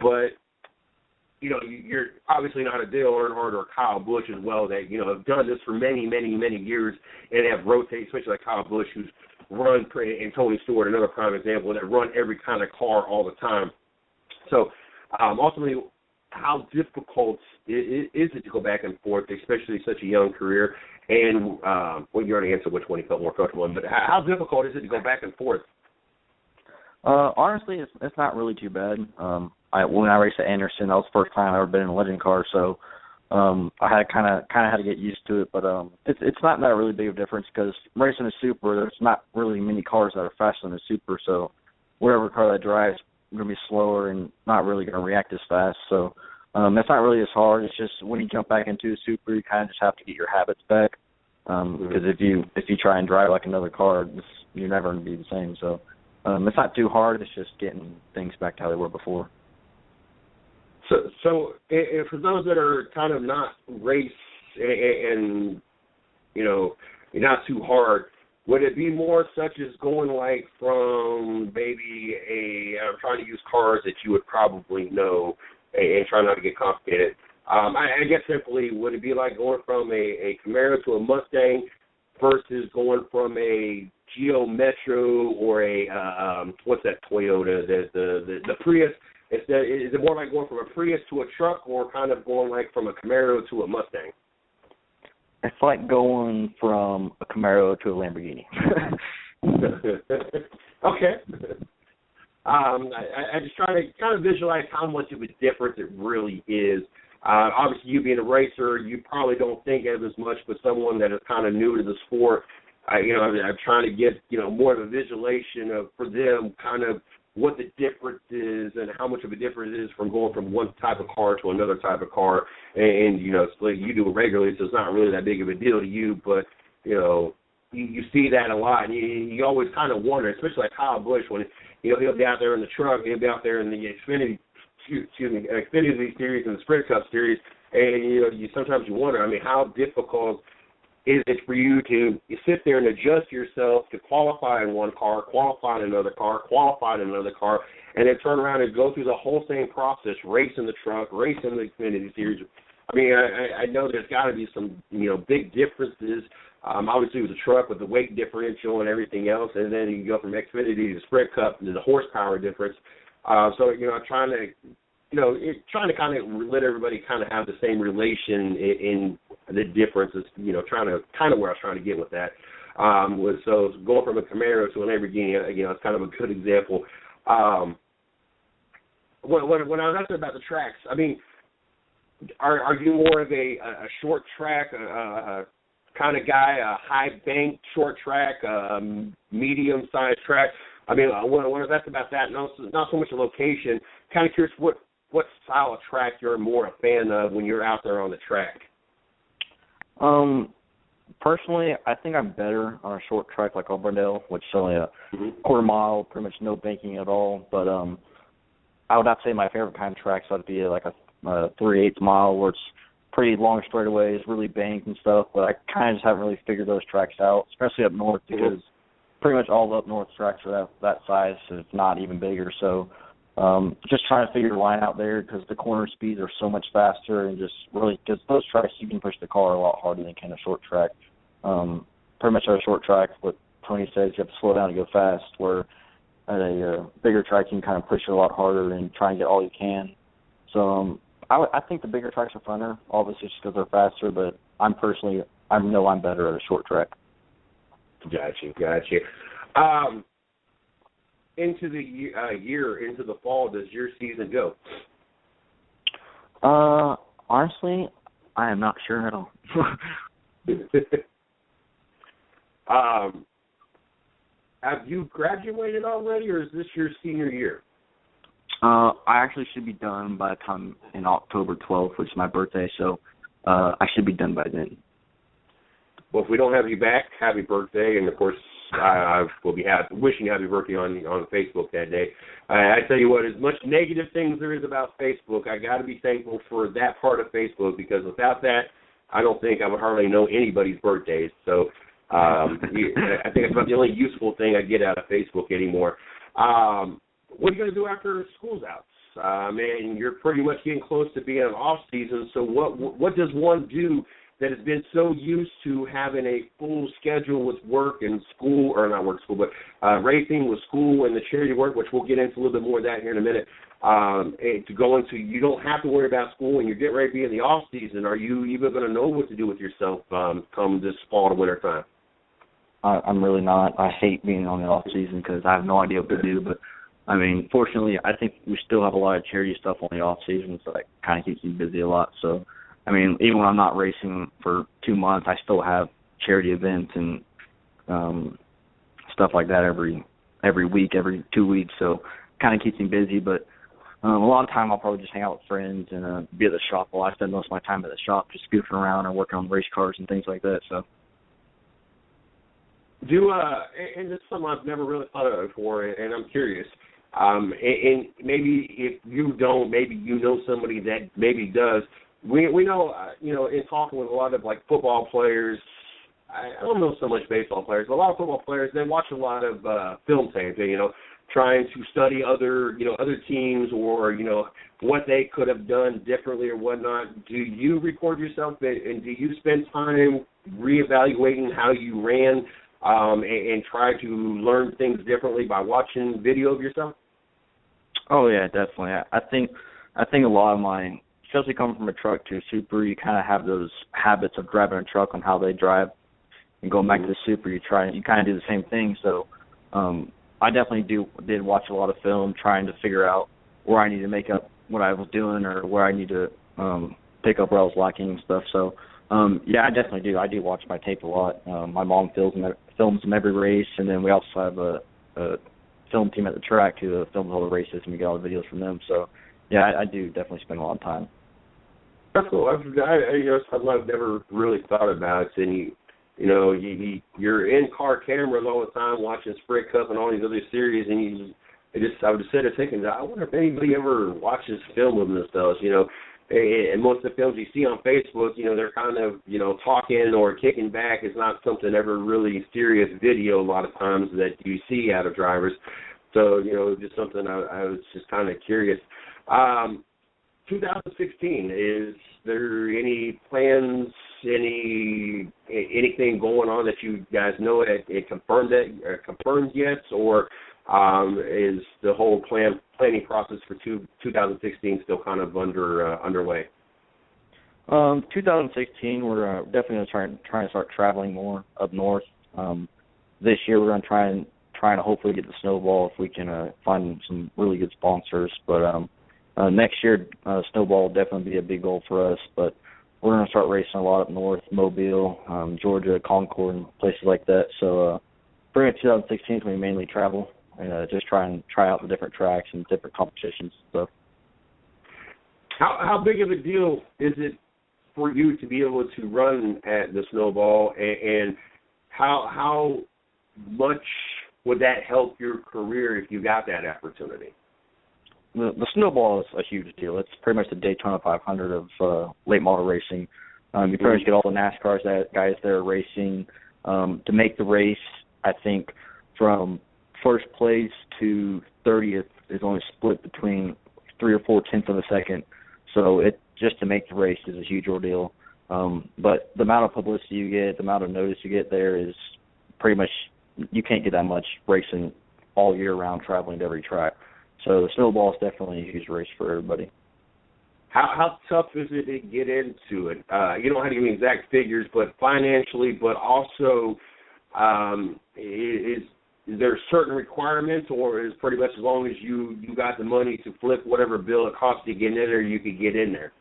but, you know, you're obviously not a Dale Earnhardt or Kyle Busch as well that, you know, have done this for many, many, many years and have rotated, especially like Kyle Busch, who's run, and Tony Stewart, another prime example, that run every kind of car all the time. So, ultimately, how difficult is it to go back and forth, especially such a young career? And, well, you already answered which one you felt more comfortable in, but how difficult is it to go back and forth? Honestly, it's not really too bad. When I raced at Anderson, that was the first time I've ever been in a legend car, so I had kind of had to get used to it. But it's not that really big of a difference because racing a Super, there's not really many cars that are faster than a Super, so whatever car that drives is going to be slower and not really going to react as fast. So it's not really as hard. It's just when you jump back into a Super, you kind of just have to get your habits back because if you try and drive like another car, you're never going to be the same. So it's not too hard. It's just getting things back to how they were before. So for those that are kind of not race and, you know, not too hard, would it be more such as going like from maybe I'm trying to use cars that you would probably know and try not to get complicated. I guess simply, would it be like going from a Camaro to a Mustang versus going from a Geo Metro or a, what's that Toyota, the Prius? Is it more like going from a Prius to a truck or kind of going like from a Camaro to a Mustang? It's like going from a Camaro to a Lamborghini. Okay. I just try to kind of visualize how much of a difference it really is. Obviously, you being a racer, you probably don't think of as much, but someone that is kind of new to the sport, I'm trying to get, more of a visualization of, for them, kind of what the difference is and how much of a difference it is from going from one type of car to another type of car. And it's like you do it regularly, so it's not really that big of a deal to you, but, you see that a lot, and you always kind of wonder, especially like Kyle Busch, when, he'll be out there in the truck, he'll be out there in the Xfinity Series and the Sprint Cup Series, and, you sometimes you wonder, how difficult is it for you to sit there and adjust yourself to qualify in one car, qualify in another car, qualify in another car, and then turn around and go through the whole same process, race in the truck, race in the Xfinity Series. I know there's got to be some, big differences. Obviously, with the truck, with the weight differential and everything else, and then you go from Xfinity to Sprint Cup to the horsepower difference. I'm trying to kind of let everybody kind of have the same relation in the differences. Trying to kind of where I was trying to get with that. So going from a Camaro to an Lamborghini, it's kind of a good example. When I was asking about the tracks, are you more of a short track, kind of guy, a high bank short track, medium sized track? When I was asked about that, not so much the location, kind of curious what style of track you're more a fan of when you're out there on the track. Personally, I think I'm better on a short track like Auburndale, which is only a quarter mile, pretty much no banking at all. But I would have to say my favorite kind of tracks would be like a 3/8 mile where it's pretty long straightaways, really banked and stuff. But I kind of just haven't really figured those tracks out, especially up north, because pretty much all the up north tracks are that size, if not even bigger. So just trying to figure the line out there because the corner speeds are so much faster, and just really because those tracks you can push the car a lot harder than can a short track. Pretty much at a short track, what Tony says, you have to slow down to go fast, where at a bigger track you can kind of push it a lot harder and try and get all you can. So I think the bigger tracks are funner, obviously just because they're faster, but I know I'm better at a short track. Gotcha. Into the year, into the fall, does your season go? Honestly, I am not sure at all. Have you graduated already, or is this your senior year? I actually should be done by the time in October 12th, which is my birthday, so I should be done by then. Well, if we don't have you back, happy birthday, and of course, I will be wishing you happy birthday on Facebook that day. I tell you what, as much negative things there is about Facebook, I got to be thankful for that part of Facebook, because without that, I don't think I would hardly know anybody's birthdays. So I think it's about the only useful thing I get out of Facebook anymore. What are you going to do after school's out? And you're pretty much getting close to being an off season. So what does one do that has been so used to having a full schedule with work and school, or not work, school, but racing with school and the charity work, which we'll get into a little bit more of that here in a minute, and to go into, you don't have to worry about school and you're getting ready to be in the off season. Are you even going to know what to do with yourself come this fall to winter time? I'm really not. I hate being on the off season because I have no idea what to do, but I mean, fortunately, I think we still have a lot of charity stuff on the off season, so that kind of keeps me busy a lot. So, I mean, even when I'm not racing for 2 months, I still have charity events and stuff like that every week, every 2 weeks. So, kind of keeps me busy. But a lot of time, I'll probably just hang out with friends and be at the shop. Well, I spend most of my time at the shop, just goofing around or working on race cars and things like that. So. And this is something I've never really thought of before, and I'm curious. And maybe if you don't, maybe you know somebody that maybe does. We know, in talking with a lot of like football players, I don't know so much baseball players, but a lot of football players, they watch a lot of film tape, trying to study other teams or, what they could have done differently or whatnot. Do you record yourself and do you spend time reevaluating how you ran and try to learn things differently by watching video of yourself? Oh yeah, definitely. I think a lot of mine, especially coming from a truck to a super, you kind of have those habits of driving a truck on how they drive, and going back to the super, you kind of do the same thing. So I definitely did watch a lot of film, trying to figure out where I need to make up what I was doing or where I need to pick up where I was lacking and stuff. So yeah, I definitely do. I do watch my tape a lot. My mom films them every race, and then we also have a film team at the track who films all the races, and we get all the videos from them. So, yeah, I do definitely spend a lot of time. That's cool. Something I've never really thought about. And you're in car cameras all the time, watching Sprint Cup and all these other series, and I was just sitting there thinking, I wonder if anybody ever watches film of themselves. And most of the films you see on Facebook, they're kind of, talking or kicking back. It's not something ever really serious video a lot of times that you see out of drivers. So, just something I was just kind of curious. 2016, is there any plans, anything going on that you guys know it confirmed yet, or is the whole planning process for 2016 still kind of underway? 2016, we're definitely going to try to start traveling more up north. This year, we're going to trying to hopefully get the Snowball if we can find some really good sponsors. But next year, Snowball will definitely be a big goal for us. But we're going to start racing a lot up north, Mobile, Georgia, Concord, and places like that. So for 2016, we mainly travel and just try out the different tracks and different competitions. So, how big of a deal is it for you to be able to run at the Snowball, and how much would that help your career if you got that opportunity? The Snowball is a huge deal. It's pretty much the Daytona 500 of late model racing. You pretty much get all the NASCAR guys there racing. To make the race, I think from first place to 30th is only split between 3 or 4 tenths of a second. So just to make the race is a huge ordeal. But the amount of publicity you get, the amount of notice you get there is pretty much, you can't get that much racing all year round traveling to every track. So the Snowball is definitely a huge race for everybody. How tough is it to get into it? You don't have to give me exact figures, but financially, but also is there certain requirements, or is pretty much as long as you got the money to flip whatever bill it costs to get in there, you could get in there?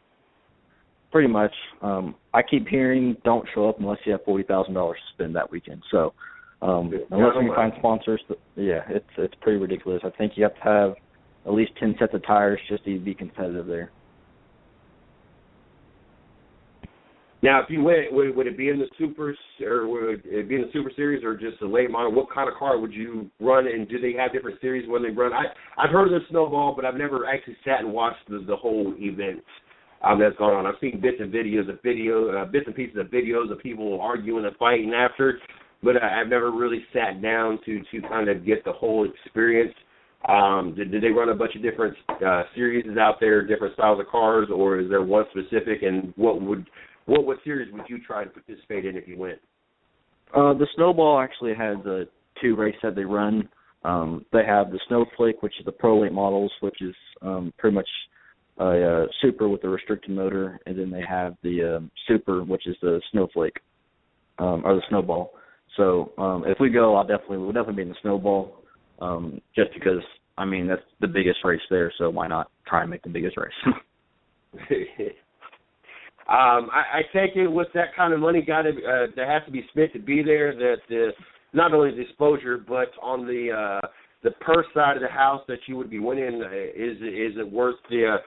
Pretty much. I keep hearing don't show up unless you have $40,000 to spend that weekend. So unless we can find sponsors, yeah, it's pretty ridiculous. I think you have to have at least 10 sets of tires just to be competitive there. Now, if you went, would it be in the Supers, or would it be in the Super Series, or just a late model? What kind of car would you run, and do they have different series when they run? I've heard of the Snowball, but I've never actually sat and watched the whole event that's gone on. I've seen bits and pieces of videos of people arguing and fighting after, but I've never really sat down to kind of get the whole experience. Did they run a bunch of different series out there, different styles of cars, or is there one specific, and what series would you try to participate in if you went? The Snowball actually has two races that they run. They have the Snowflake, which is the Pro Late models, which is pretty much a Super with a restricted motor, and then they have the Super, which is the Snowflake, or the Snowball. So if we go, we'll definitely be in the Snowball, just because, I mean, that's the biggest race there, so why not try and make the biggest race? I take it with that kind of money that has to be spent to be there, that not only the exposure, but on the purse side of the house that you would be winning, is it worth the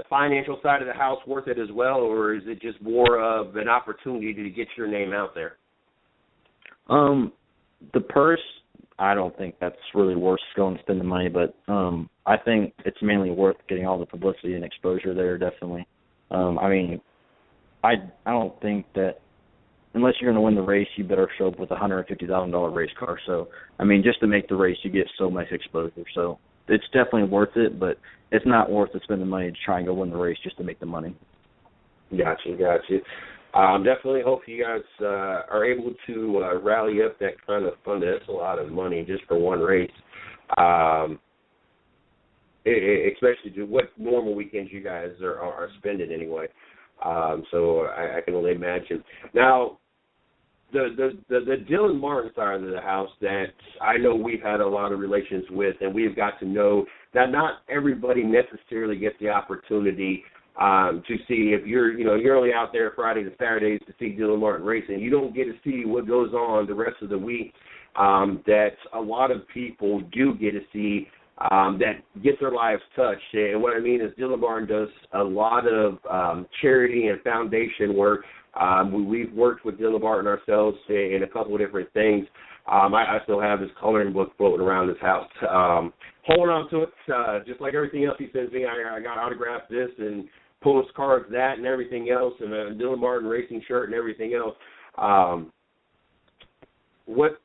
financial side of the house worth it as well, or is it just more of an opportunity to get your name out there? The purse, I don't think that's really worth going to spend the money, but I think it's mainly worth getting all the publicity and exposure there, definitely. I mean, I don't think that unless you're going to win the race, you better show up with a $150,000 race car. So, I mean, just to make the race, you get so much exposure. So it's definitely worth it, but it's not worth to spend the money to try and go win the race just to make the money. Gotcha. Definitely hope you guys are able to rally up that kind of fund. That's a lot of money just for one race, especially to what normal weekends you guys are spending anyway. So I can only imagine. Now, the Dylan Martin side of the house that I know we've had a lot of relations with, and we've got to know that not everybody necessarily gets the opportunity to see, if you're only out there Fridays and Saturdays to see Dylan Martin racing. You don't get to see what goes on the rest of the week that a lot of people do get to see, that get their lives touched. And what I mean is Dylan Martin does a lot of charity and foundation work. We've worked with Dylan Martin ourselves in a couple of different things. I still have his coloring book floating around his house. Holding on to it, just like everything else he sends me. I got autographed this and postcards that and everything else, and a Dylan Martin racing shirt and everything else. What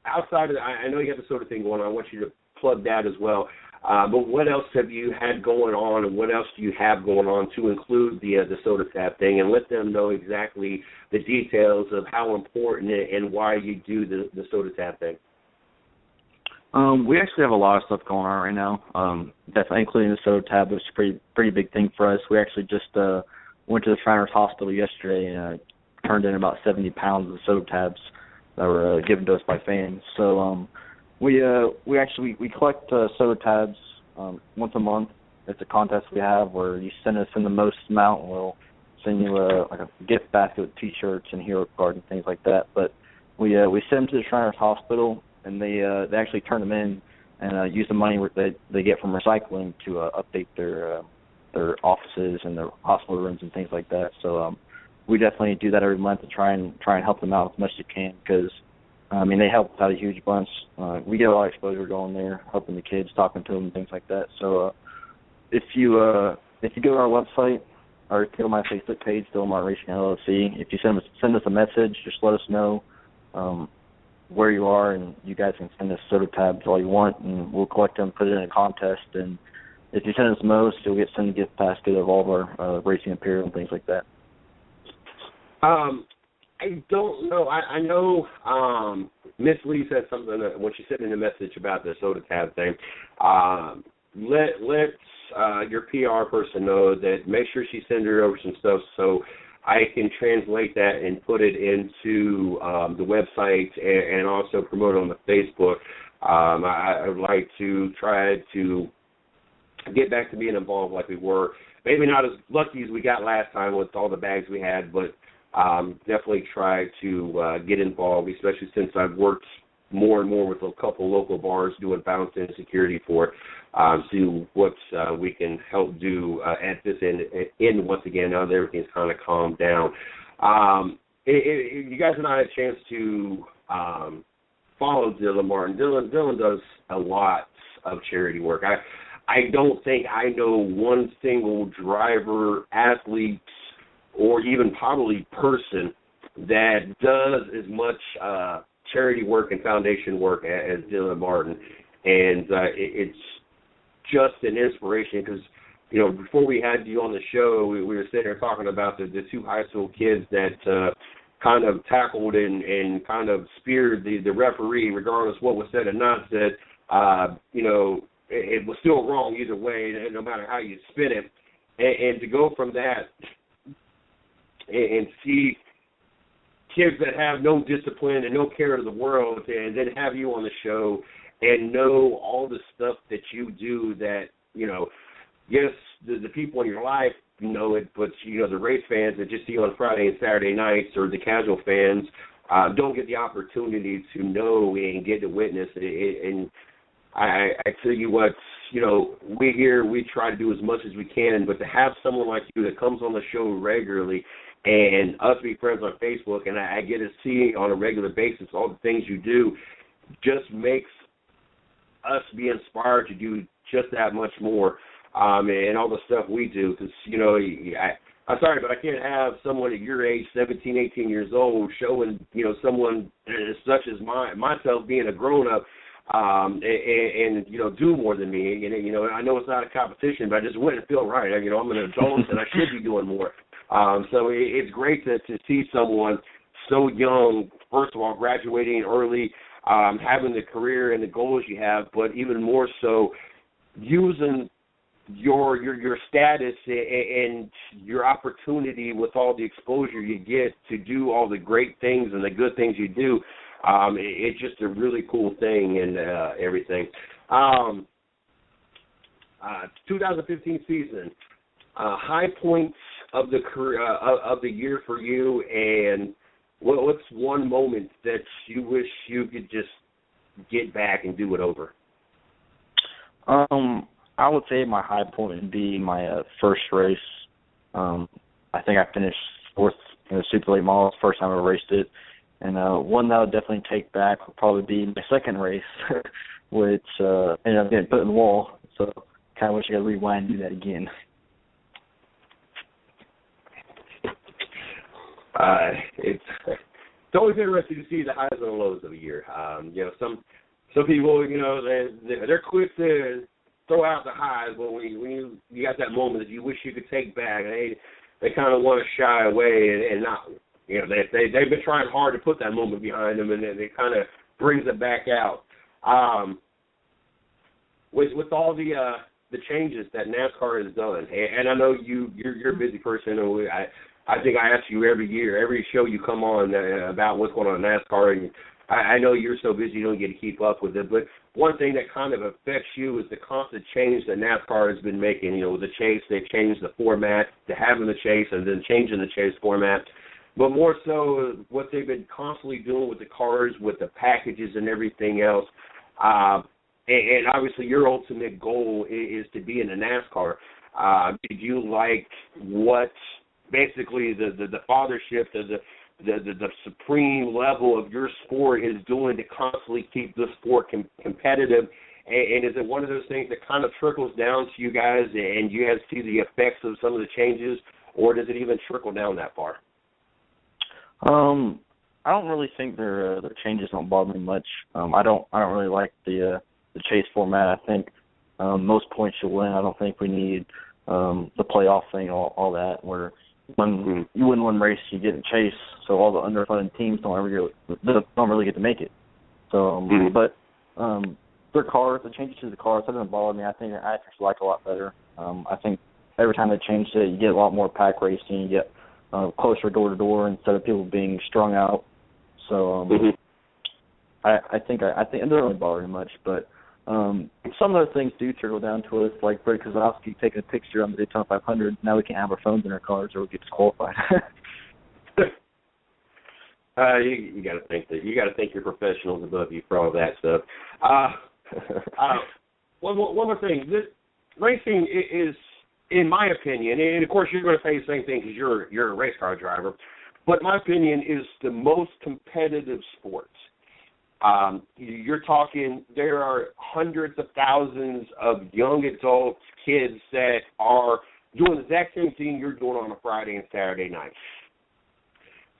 outside of that, I know you have the sort of thing going on. I want you to plug that as well. But what else have you had going on, and what else do you have going on to include the Soda Tap thing, and let them know exactly the details of how important and why you do the Soda Tap thing? We actually have a lot of stuff going on right now, definitely including the Soda Tab, which is a pretty big thing for us. We actually just went to the Shriners Hospital yesterday and turned in about 70 pounds of Soda Tabs that were given to us by fans. So we collect Soda Tabs once a month. It's a contest we have where you send us in the most amount, and we'll send you a gift basket with T-shirts and hero card and things like that. But we send them to the Shriners Hospital, and they actually turn them in and use the money they get from recycling to update their offices and their hospital rooms and things like that. So we definitely do that every month to try and help them out as much as we can, because I mean, they help out a huge bunch. We get a lot of exposure going there, helping the kids, talking to them, and things like that. So if you go to our website or go to my Facebook page, Dylan Martin Racing LLC, if you send us a message, just let us know where you are, and you guys can send us Soda Tabs all you want, and we'll collect them, put it in a contest. And if you send us most, you'll get sent a gift basket of all of our racing apparel and things like that. I don't know. I know Miss Lee said something when she sent in a message about the Soda Tab thing. Let your PR person know that make sure she sends her over some stuff so I can translate that and put it into the website and also promote it on the Facebook. I would like to try to get back to being involved like we were. Maybe not as lucky as we got last time with all the bags we had, but definitely try to get involved, especially since I've worked more and more with a couple local bars doing bouncing and security for it. See what we can help do at this end once again, now that everything's kind of calmed down. You guys and I had a chance to follow Dylan Martin. Dylan does a lot of charity work. I don't think I know one single driver, athlete, or even probably person that does as much charity work and foundation work as Dylan Martin. And it's just an inspiration because, you know, before we had you on the show, we were sitting there talking about the two high school kids that kind of tackled and kind of speared the referee, regardless what was said and not said. You know, it was still wrong either way, no matter how you spin it. And to go from that and see kids that have no discipline and no care of the world, and then have you on the show and know all the stuff that you do that, you know, yes, the people in your life know it, but, you know, the race fans that just see you on Friday and Saturday nights, or the casual fans, don't get the opportunity to know and get to witness it. And I tell you what, you know, we try to do as much as we can, but to have someone like you that comes on the show regularly and us be friends on Facebook, and I get to see on a regular basis all the things you do, just makes us be inspired to do just that much more, and all the stuff we do. Because, you know, I'm sorry, but I can't have someone at your age, 17, 18 years old, showing, you know, someone such as myself being a grown-up, and you know, do more than me. And, you know, I know it's not a competition, but I just wouldn't feel right. You know, I'm an adult and I should be doing more. So it's great to see someone so young, first of all, graduating early, having the career and the goals you have, but even more so using your status and your opportunity with all the exposure you get to do all the great things and the good things you do. It's just a really cool thing and everything. 2015 season, high points of the career of the year for you, and what's one moment that you wish you could just get back and do it over? I would say my high point would be my first race. I think I finished fourth in the Super Late Models, first time I raced it. And one that I would definitely take back would probably be my second race, which ended up getting put in the wall. So kind of wish I could rewind and do that again. It's always interesting to see the highs and the lows of a year. You know, some people, you know, they're quick to throw out the highs, but when you got that moment that you wish you could take back, they kind of want to shy away and not. You know, they've been trying hard to put that moment behind them, and then it kind of brings it back out. With all the changes that NASCAR has done, and I know you're a busy person, and I think I ask you every year, every show you come on about what's going on in NASCAR, and I know you're so busy you don't get to keep up with it, but one thing that kind of affects you is the constant change that NASCAR has been making. You know, with the chase, they've changed the format to having the chase and then changing the chase format. But more so what they've been constantly doing with the cars, with the packages and everything else. And obviously your ultimate goal is to be in a NASCAR. Did you like what basically the fathership, the supreme level of your sport is doing to constantly keep the sport competitive? And is it one of those things that kind of trickles down to you guys and you guys see the effects of some of the changes, or does it even trickle down that far? I don't really think their changes don't bother me much. I don't really like the chase format. I think most points you win. I don't think we need the playoff thing, all that, where when you win one race, you get a chase. So all the underfunded teams don't really get to make it. So, but their cars, the changes to the cars, that doesn't bother me. I think I actually like it a lot better. I think every time they change it, you get a lot more pack racing. You get closer door to door instead of people being strung out. So I think it doesn't really bother me much, but some other things do trickle down to us, like Brett Keselowski taking a picture on the Daytona 500. Now we can't have our phones in our cars or we get disqualified. You got to think that your professionals above you for all that stuff. One more thing. This racing is, in my opinion, and of course you're going to say the same thing because you're a race car driver, but my opinion is the most competitive sport. You're talking, there are hundreds of thousands of young adults, kids that are doing the exact same thing you're doing on a Friday and Saturday night.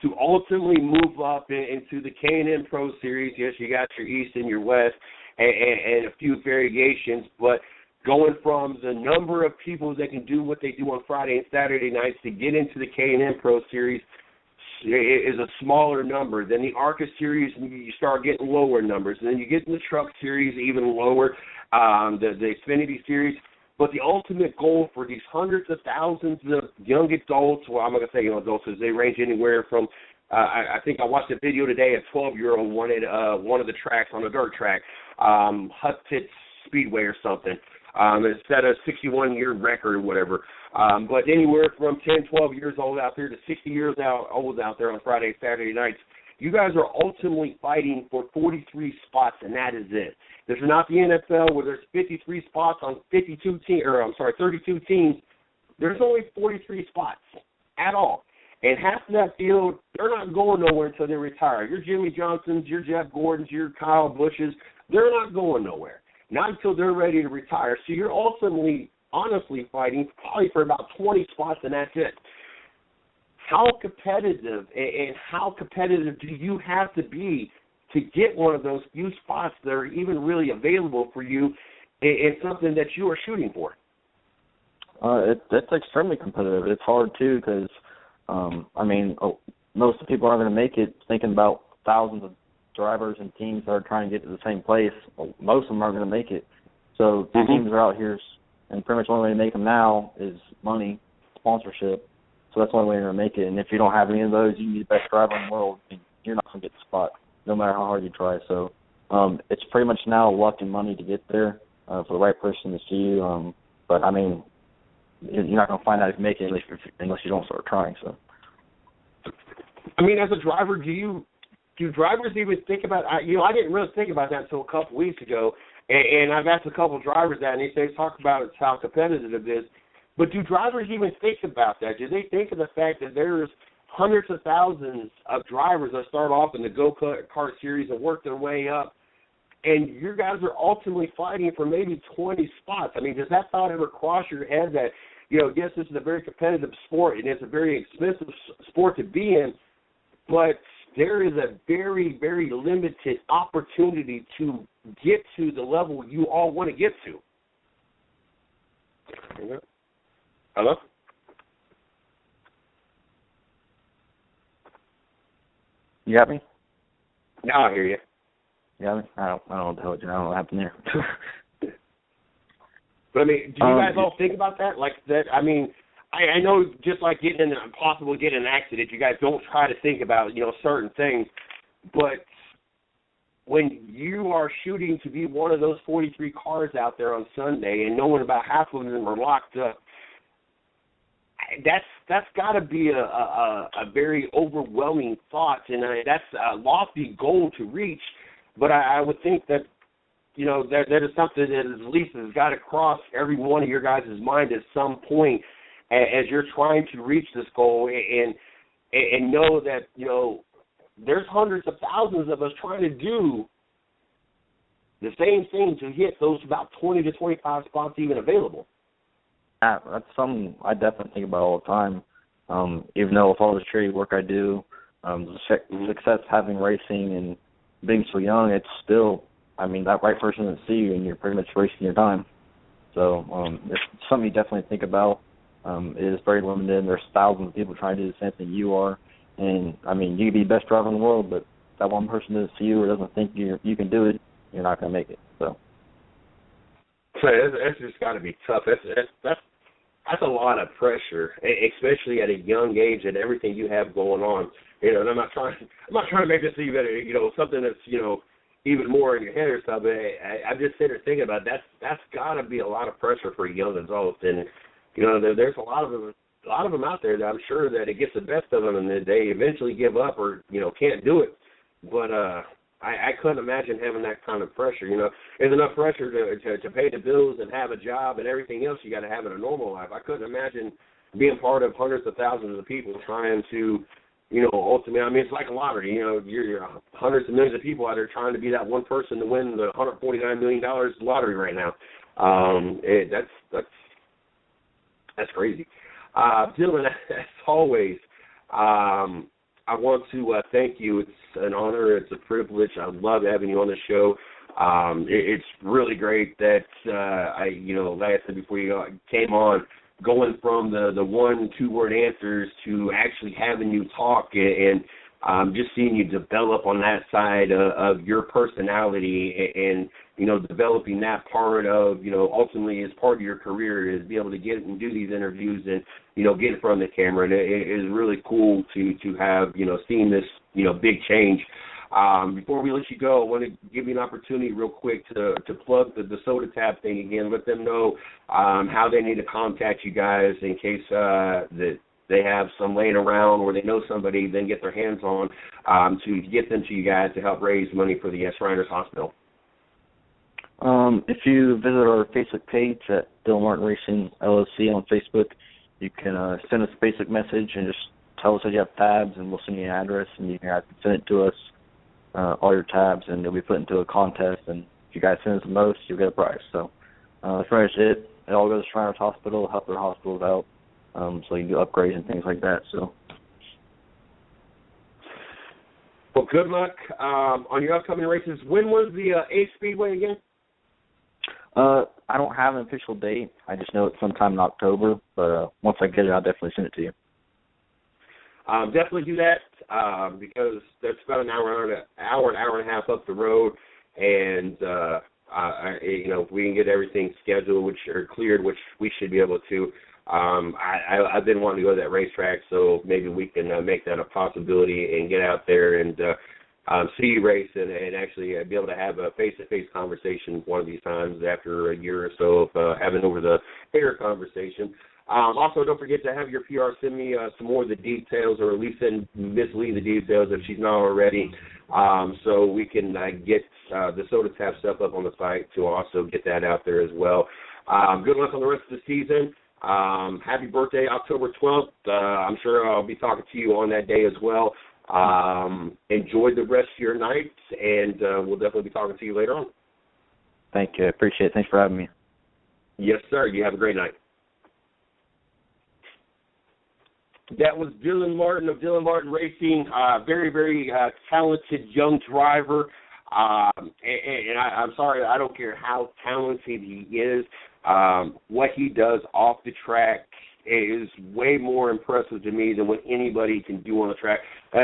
To ultimately move up into the K&N Pro Series, yes, you got your East and your West and a few variations, but going from the number of people that can do what they do on Friday and Saturday nights to get into the K&N Pro Series is a smaller number. Then the ARCA Series, you start getting lower numbers. And then you get in the Truck Series, even lower, the Xfinity Series. But the ultimate goal for these hundreds of thousands of young adults, well, I'm not going to say young adults because they range anywhere from, I think I watched a video today, a 12-year-old wanted one of the tracks on a dirt track, Hut Pit Speedway or something. It set a 61-year record or whatever. But anywhere from 10, 12 years old out there to 60 years old out there on Friday and Saturday nights, you guys are ultimately fighting for 43 spots, and that is it. This is not the NFL where there's 53 spots on 32 teams. There's only 43 spots at all. And half of that field, they're not going nowhere until they retire. Your Jimmy Johnsons, your Jeff Gordons, your Kyle Bushes, they're not going nowhere. Not until they're ready to retire. So you're ultimately, honestly fighting probably for about 20 spots, and that's it. How competitive and how competitive do you have to be to get one of those few spots that are even really available for you in something that you are shooting for? It's extremely competitive. It's hard, too, because, most of the people aren't going to make it thinking about thousands of drivers and teams that are trying to get to the same place. Most of them aren't going to make it. So teams are out here, and pretty much the only way to make them now is money, sponsorship. So that's the only way you're going to make it. And if you don't have any of those, you can be the best driver in the world, and you're not going to get the spot, no matter how hard you try. So it's pretty much now luck and money to get there for the right person to see you. But, you're not going to find out if you make it unless you don't start trying. So, as a driver, do drivers even think about, I didn't really think about that until a couple weeks ago, and I've asked a couple of drivers that, and they talk about how competitive it is. But do drivers even think about that? Do they think of the fact that there's hundreds of thousands of drivers that start off in the go-kart series and work their way up, and you guys are ultimately fighting for maybe 20 spots? Does that thought ever cross your head that, yes, this is a very competitive sport and it's a very expensive sport to be in, but there is a very, very limited opportunity to get to the level you all want to get to? Hello? You got me? Now I hear you. You got me? I don't know what the hell, I don't know what happened there. But, do you guys all think about that? Like that, I know just like possible getting an accident, you guys don't try to think about, certain things. But when you are shooting to be one of those 43 cars out there on Sunday and knowing about half of them are locked up, that's got to be a very overwhelming thought, and that's a lofty goal to reach. But I would think that, that is something that at least has got to cross every one of your guys' mind at some point as you're trying to reach this goal, and know that, there's hundreds of thousands of us trying to do the same thing to hit those about 20 to 25 spots even available. That's something I definitely think about all the time. Even though with all the charity work I do, the success having racing and being so young, it's still, that right person doesn't see you and you're pretty much wasting your time. So it's something you definitely think about. It is very limited. There's thousands of people trying to do the same thing you are. And, you could be the best driver in the world, but if that one person doesn't see you or doesn't think you can do it, you're not going to make it. So that's just got to be tough. That's a lot of pressure, especially at a young age and everything you have going on. And I'm not trying to make this even, something that's, even more in your head or something. I'm just sitting there thinking about that's got to be a lot of pressure for young adults. And, there's a lot of a lot of them out there that I'm sure that it gets the best of them and that they eventually give up or, can't do it. But I couldn't imagine having that kind of pressure. There's enough pressure to pay the bills and have a job and everything else you got to have in a normal life. I couldn't imagine being part of hundreds of thousands of people trying to, ultimately, I mean, it's like a lottery. You're hundreds of millions of people out there trying to be that one person to win the $149 million lottery right now. That's crazy. Dylan, as always, I want to thank you. It's an honor. It's a privilege. I love having you on the show. It's really great that like I said before you came on, going from the 1-2 word answers to actually having you talk and just seeing you develop on that side of your personality and developing that part of, ultimately as part of your career is be able to get and do these interviews and, get in front of the camera. And it is really cool to have, seen this, big change. Before we let you go, I want to give you an opportunity real quick to plug the Soda Tap thing again. Let them know how they need to contact you guys in case that they have some laying around or they know somebody, then get their hands on to get them to you guys to help raise money for the Shriners Hospital. If you visit our Facebook page at Dylan Martin Racing LLC on Facebook, you can send us a basic message and just tell us that you have tabs, and we'll send you an address, and you can send it to us, all your tabs, and they'll be put into a contest. And if you guys send us the most, you'll get a prize. So that's pretty much it. It all goes to Shriners Hospital, help their hospitals out, so you can do upgrades and things like that. So. Well, good luck on your upcoming races. When was the Ace Speedway again? I don't have an official date. I just know it's sometime in October, but once I get it, I'll definitely send it to you. Definitely do that because that's about an hour and a half up the road, and if we can get everything scheduled or cleared, which we should be able to. I've been wanting to go to that racetrack, so maybe we can make that a possibility and get out there and see you race and actually be able to have a face-to-face conversation one of these times after a year or so of having over-the-air conversation. Also, don't forget to have your PR send me some more of the details, or at least send Miss Lee the details if she's not already, so we can get the Soda Tap stuff up on the site to also get that out there as well. Good luck on the rest of the season. Happy birthday, October 12th. I'm sure I'll be talking to you on that day as well. Enjoy the rest of your night, and we'll definitely be talking to you later on. Thank you. I appreciate it. Thanks for having me. Yes, sir. You have a great night. That was Dylan Martin of Dylan Martin Racing, very, very talented young driver. And I'm sorry, I don't care how talented he is. What he does off the track is way more impressive to me than what anybody can do on the track.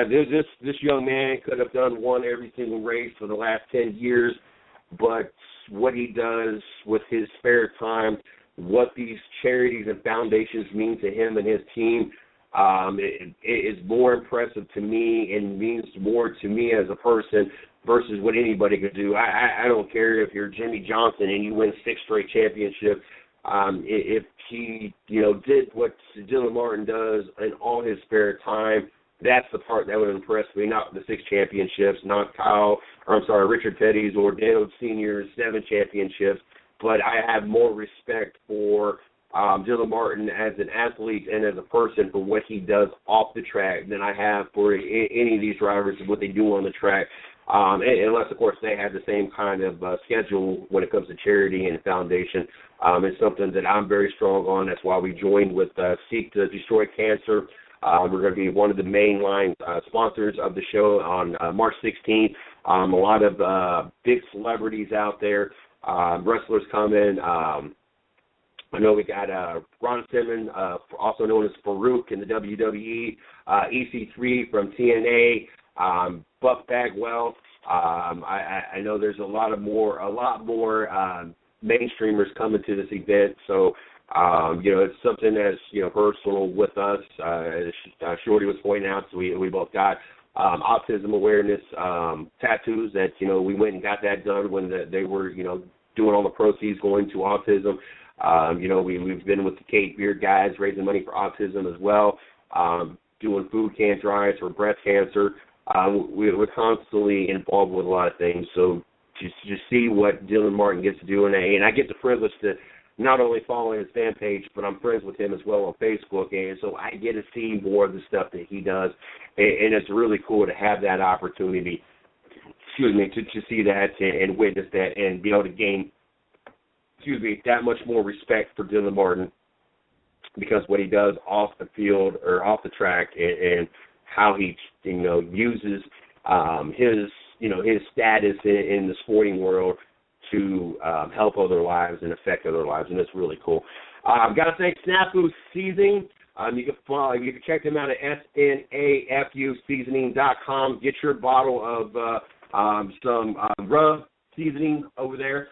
This young man could have won every single race for the last 10 years, but what he does with his spare time, what these charities and foundations mean to him and his team, it is more impressive to me and means more to me as a person versus what anybody could do. I don't care if you're Jimmy Johnson and you win 6 straight championships. If he, did what Dylan Martin does in all his spare time, that's the part that would impress me, not the 6 championships, not Richard Petty's or Daniel Sr.'s 7 championships, but I have more respect for Dylan Martin as an athlete and as a person for what he does off the track than I have for any of these drivers and what they do on the track. Unless, of course, they have the same kind of schedule when it comes to charity and foundation. It's something that I'm very strong on. That's why we joined with Seek to Destroy Cancer. We're going to be one of the mainline sponsors of the show on March 16th. A lot of big celebrities out there, wrestlers coming. I know we got Ron Simmons, also known as Farouk in the WWE, EC3 from TNA, Buck Bagwell. I know there's a lot more mainstreamers coming to this event, so it's something that's personal with us. As Shorty was pointing out, so we both got autism awareness tattoos that we went and got that done when they were doing all the proceeds going to autism. We've been with the Cape Beard guys raising money for autism as well, doing food can drives for breast cancer. We're constantly involved with a lot of things. So to see what Dylan Martin gets to do, and I get the privilege to not only follow his fan page, but I'm friends with him as well on Facebook, and so I get to see more of the stuff that he does, and it's really cool to have that opportunity, to see that and witness that and be able to gain, that much more respect for Dylan Martin, because what he does off the field or off the track and how he, uses his status in the sporting world to help other lives and affect other lives, and it's really cool. I've got to thank Snafu Seasoning. You can check them out at snafuseasoning.com. Get your bottle of some rub seasoning over there.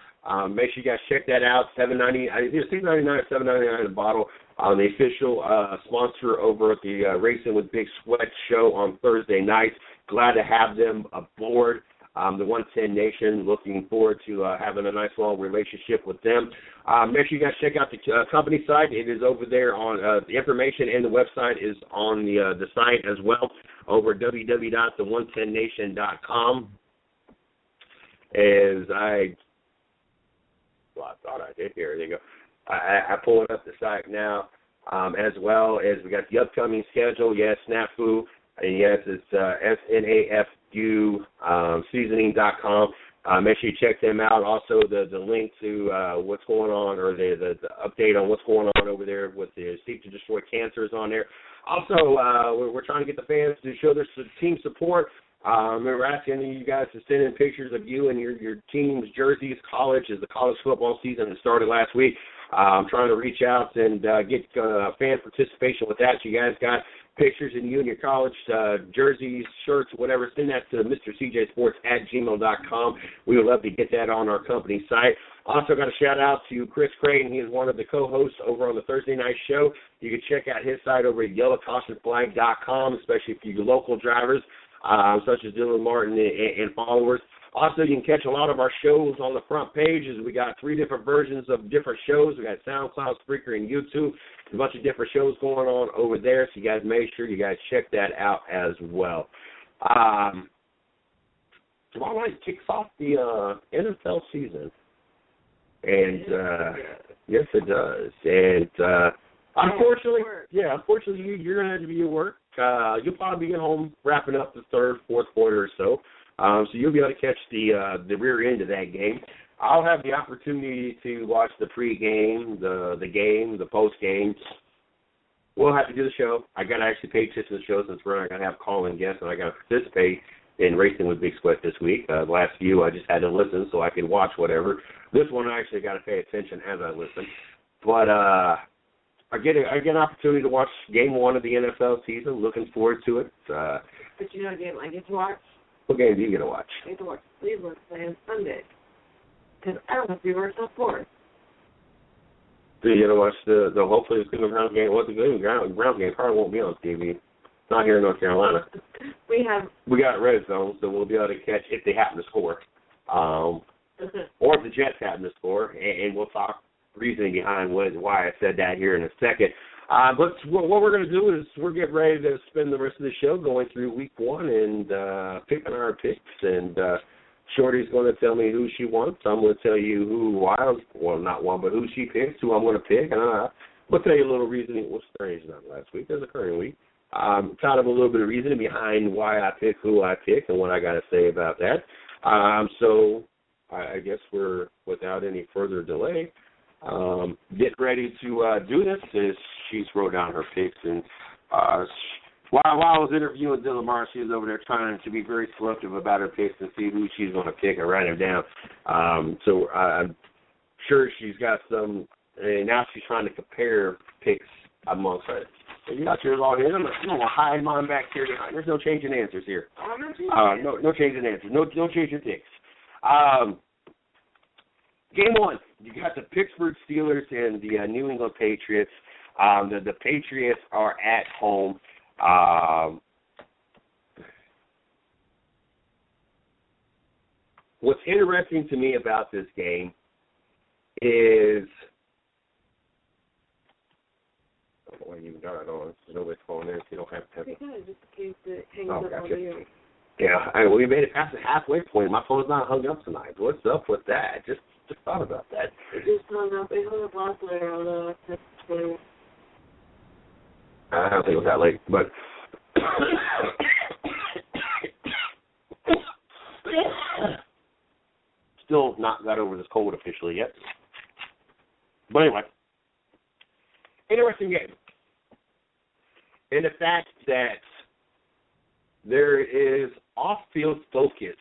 Make sure you guys check that out. $7.99 or $7.99 a bottle. The official sponsor over at the Racing with Big Sweat show on Thursday nights. Glad to have them aboard. The 110 Nation, looking forward to having a nice long relationship with them. Make sure you guys check out the company site. It is over there on the information, and the website is on the site as well, over at www.the110nation.com. I thought I did. Here you go. I pulled up the site now, as well as we got the upcoming schedule. Yes, Snafu. And yes, it's SNAFU seasoning.com. Make sure you check them out. Also, the link to what's going on, or the update on what's going on over there with the Seek to Destroy Cancer is on there. Also, we're trying to get the fans to show their team support. We're asking you guys to send in pictures of you and your team's jerseys. As the college football season has started last week. I'm trying to reach out and get fan participation with that. You guys got pictures of you and your college jerseys, shirts, whatever, send that to MrCJSports@gmail.com. We would love to get that on our company site. Also got a shout-out to Chris Creighton. He is one of the co-hosts over on the Thursday night show. You can check out his site over at yellowcautionflag.com, especially for you local drivers, such as Dylan Martin and followers. Also, you can catch a lot of our shows on the front pages. We got 3 different versions of different shows. We got SoundCloud, Spreaker, and YouTube. A bunch of different shows going on over there, so you guys make sure you guys check that out as well. Tomorrow night kicks off the NFL season. And, yes, it does. And, unfortunately, you're going to have to be at work. You'll probably be at home wrapping up the third, fourth quarter or so. So you'll be able to catch the rear end of that game. I'll have the opportunity to watch the pregame, the game, the postgame. We'll have to do the show. I got to actually pay attention to the show since we're not going to have call-in guests, and I got to participate in Racing with Big Sweat this week. The last few I just had to listen so I could watch whatever. This one I actually got to pay attention as I listen. But I get an opportunity to watch Game 1 of the NFL season. Looking forward to it. But you know a game I get to watch? What game do you get to watch? I get to watch Cleveland play on Sunday. Because I don't have to be worse on fourth. Do you get to watch the hopefully the Cleveland Browns game? Well, the Cleveland Browns game probably won't be on TV. It's not here in North Carolina. We got Red Zone, so we'll be able to catch if they happen to score. Or if the Jets happen to score, and we'll talk reasoning behind why I said that here in a second. But what we're going to do is we're getting ready to spend the rest of the show going through week 1 and picking our picks. And Shorty's going to tell me who she wants. I'm going to tell you who she picks, who I'm going to pick. And we'll tell you a little reasoning. Well, strange not last week. There's a current week. Kind of a little bit of reasoning behind why I pick who I pick and what I got to say about that. So I guess we're, without any further delay, get ready to do this. She's wrote down her picks, and while I was interviewing Dylan Martin, she was over there trying to be very selective about her picks and see who she's going to pick and write them down. So I'm sure she's got some, and now she's trying to compare picks amongst her. So you got yours all here. I'm going to hide mine back here. There's no changing answers here. No changing answers. No changing picks. Game 1, you got the Pittsburgh Steelers and the New England Patriots. The Patriots are at home. What's interesting to me about this game is Why you got it on? So nobody's calling in, so you don't have to. Because just in case it hangs Oh, up gotcha. on you. Yeah, we made it past the halfway point. My phone's not hung up tonight. What's up with that? Just thought about that. It just hung up. It hung up last night on the text. I don't think it was that late, but still not got over this cold officially yet. But anyway, interesting game. And the fact that there is off-field focus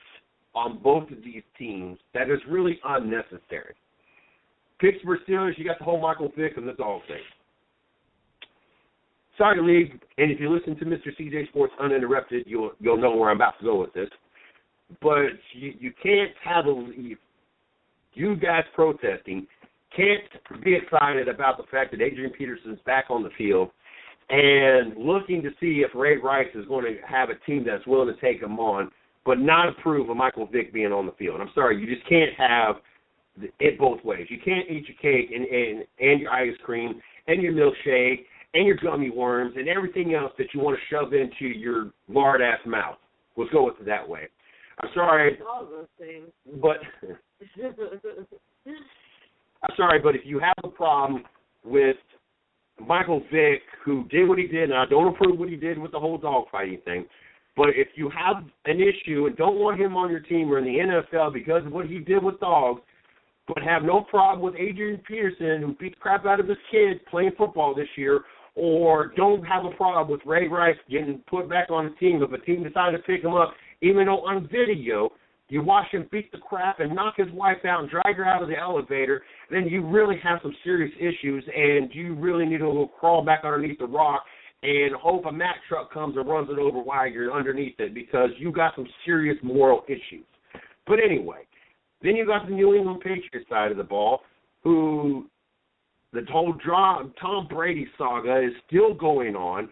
on both of these teams that is really unnecessary. Pittsburgh Steelers, you got the whole Michael Vick and the dog thing. Sorry, League, and if you listen to Mr. CJ Sports Uninterrupted, you'll know where I'm about to go with this. But you can't have you guys protesting can't be excited about the fact that Adrian Peterson's back on the field and looking to see if Ray Rice is going to have a team that's willing to take him on, but not approve of Michael Vick being on the field. I'm sorry, you just can't have it both ways. You can't eat your cake and your ice cream and your milkshake and your gummy worms and everything else that you want to shove into your lard-ass mouth. Let's go with it that way. I'm sorry. All those things. But I'm sorry, but if you have a problem with Michael Vick, who did what he did, and I don't approve what he did with the whole dogfighting thing, but if you have an issue and don't want him on your team or in the NFL because of what he did with dogs, but have no problem with Adrian Peterson, who beat the crap out of his kids playing football this year, or don't have a problem with Ray Rice getting put back on the team if a team decided to pick him up, even though on video you watch him beat the crap and knock his wife out and drag her out of the elevator, then you really have some serious issues, and you really need to go crawl back underneath the rock and hope a Mack truck comes and runs it over while you're underneath it, because you got some serious moral issues. But anyway, then you got the New England Patriots side of the ball, who the whole Tom Brady saga is still going on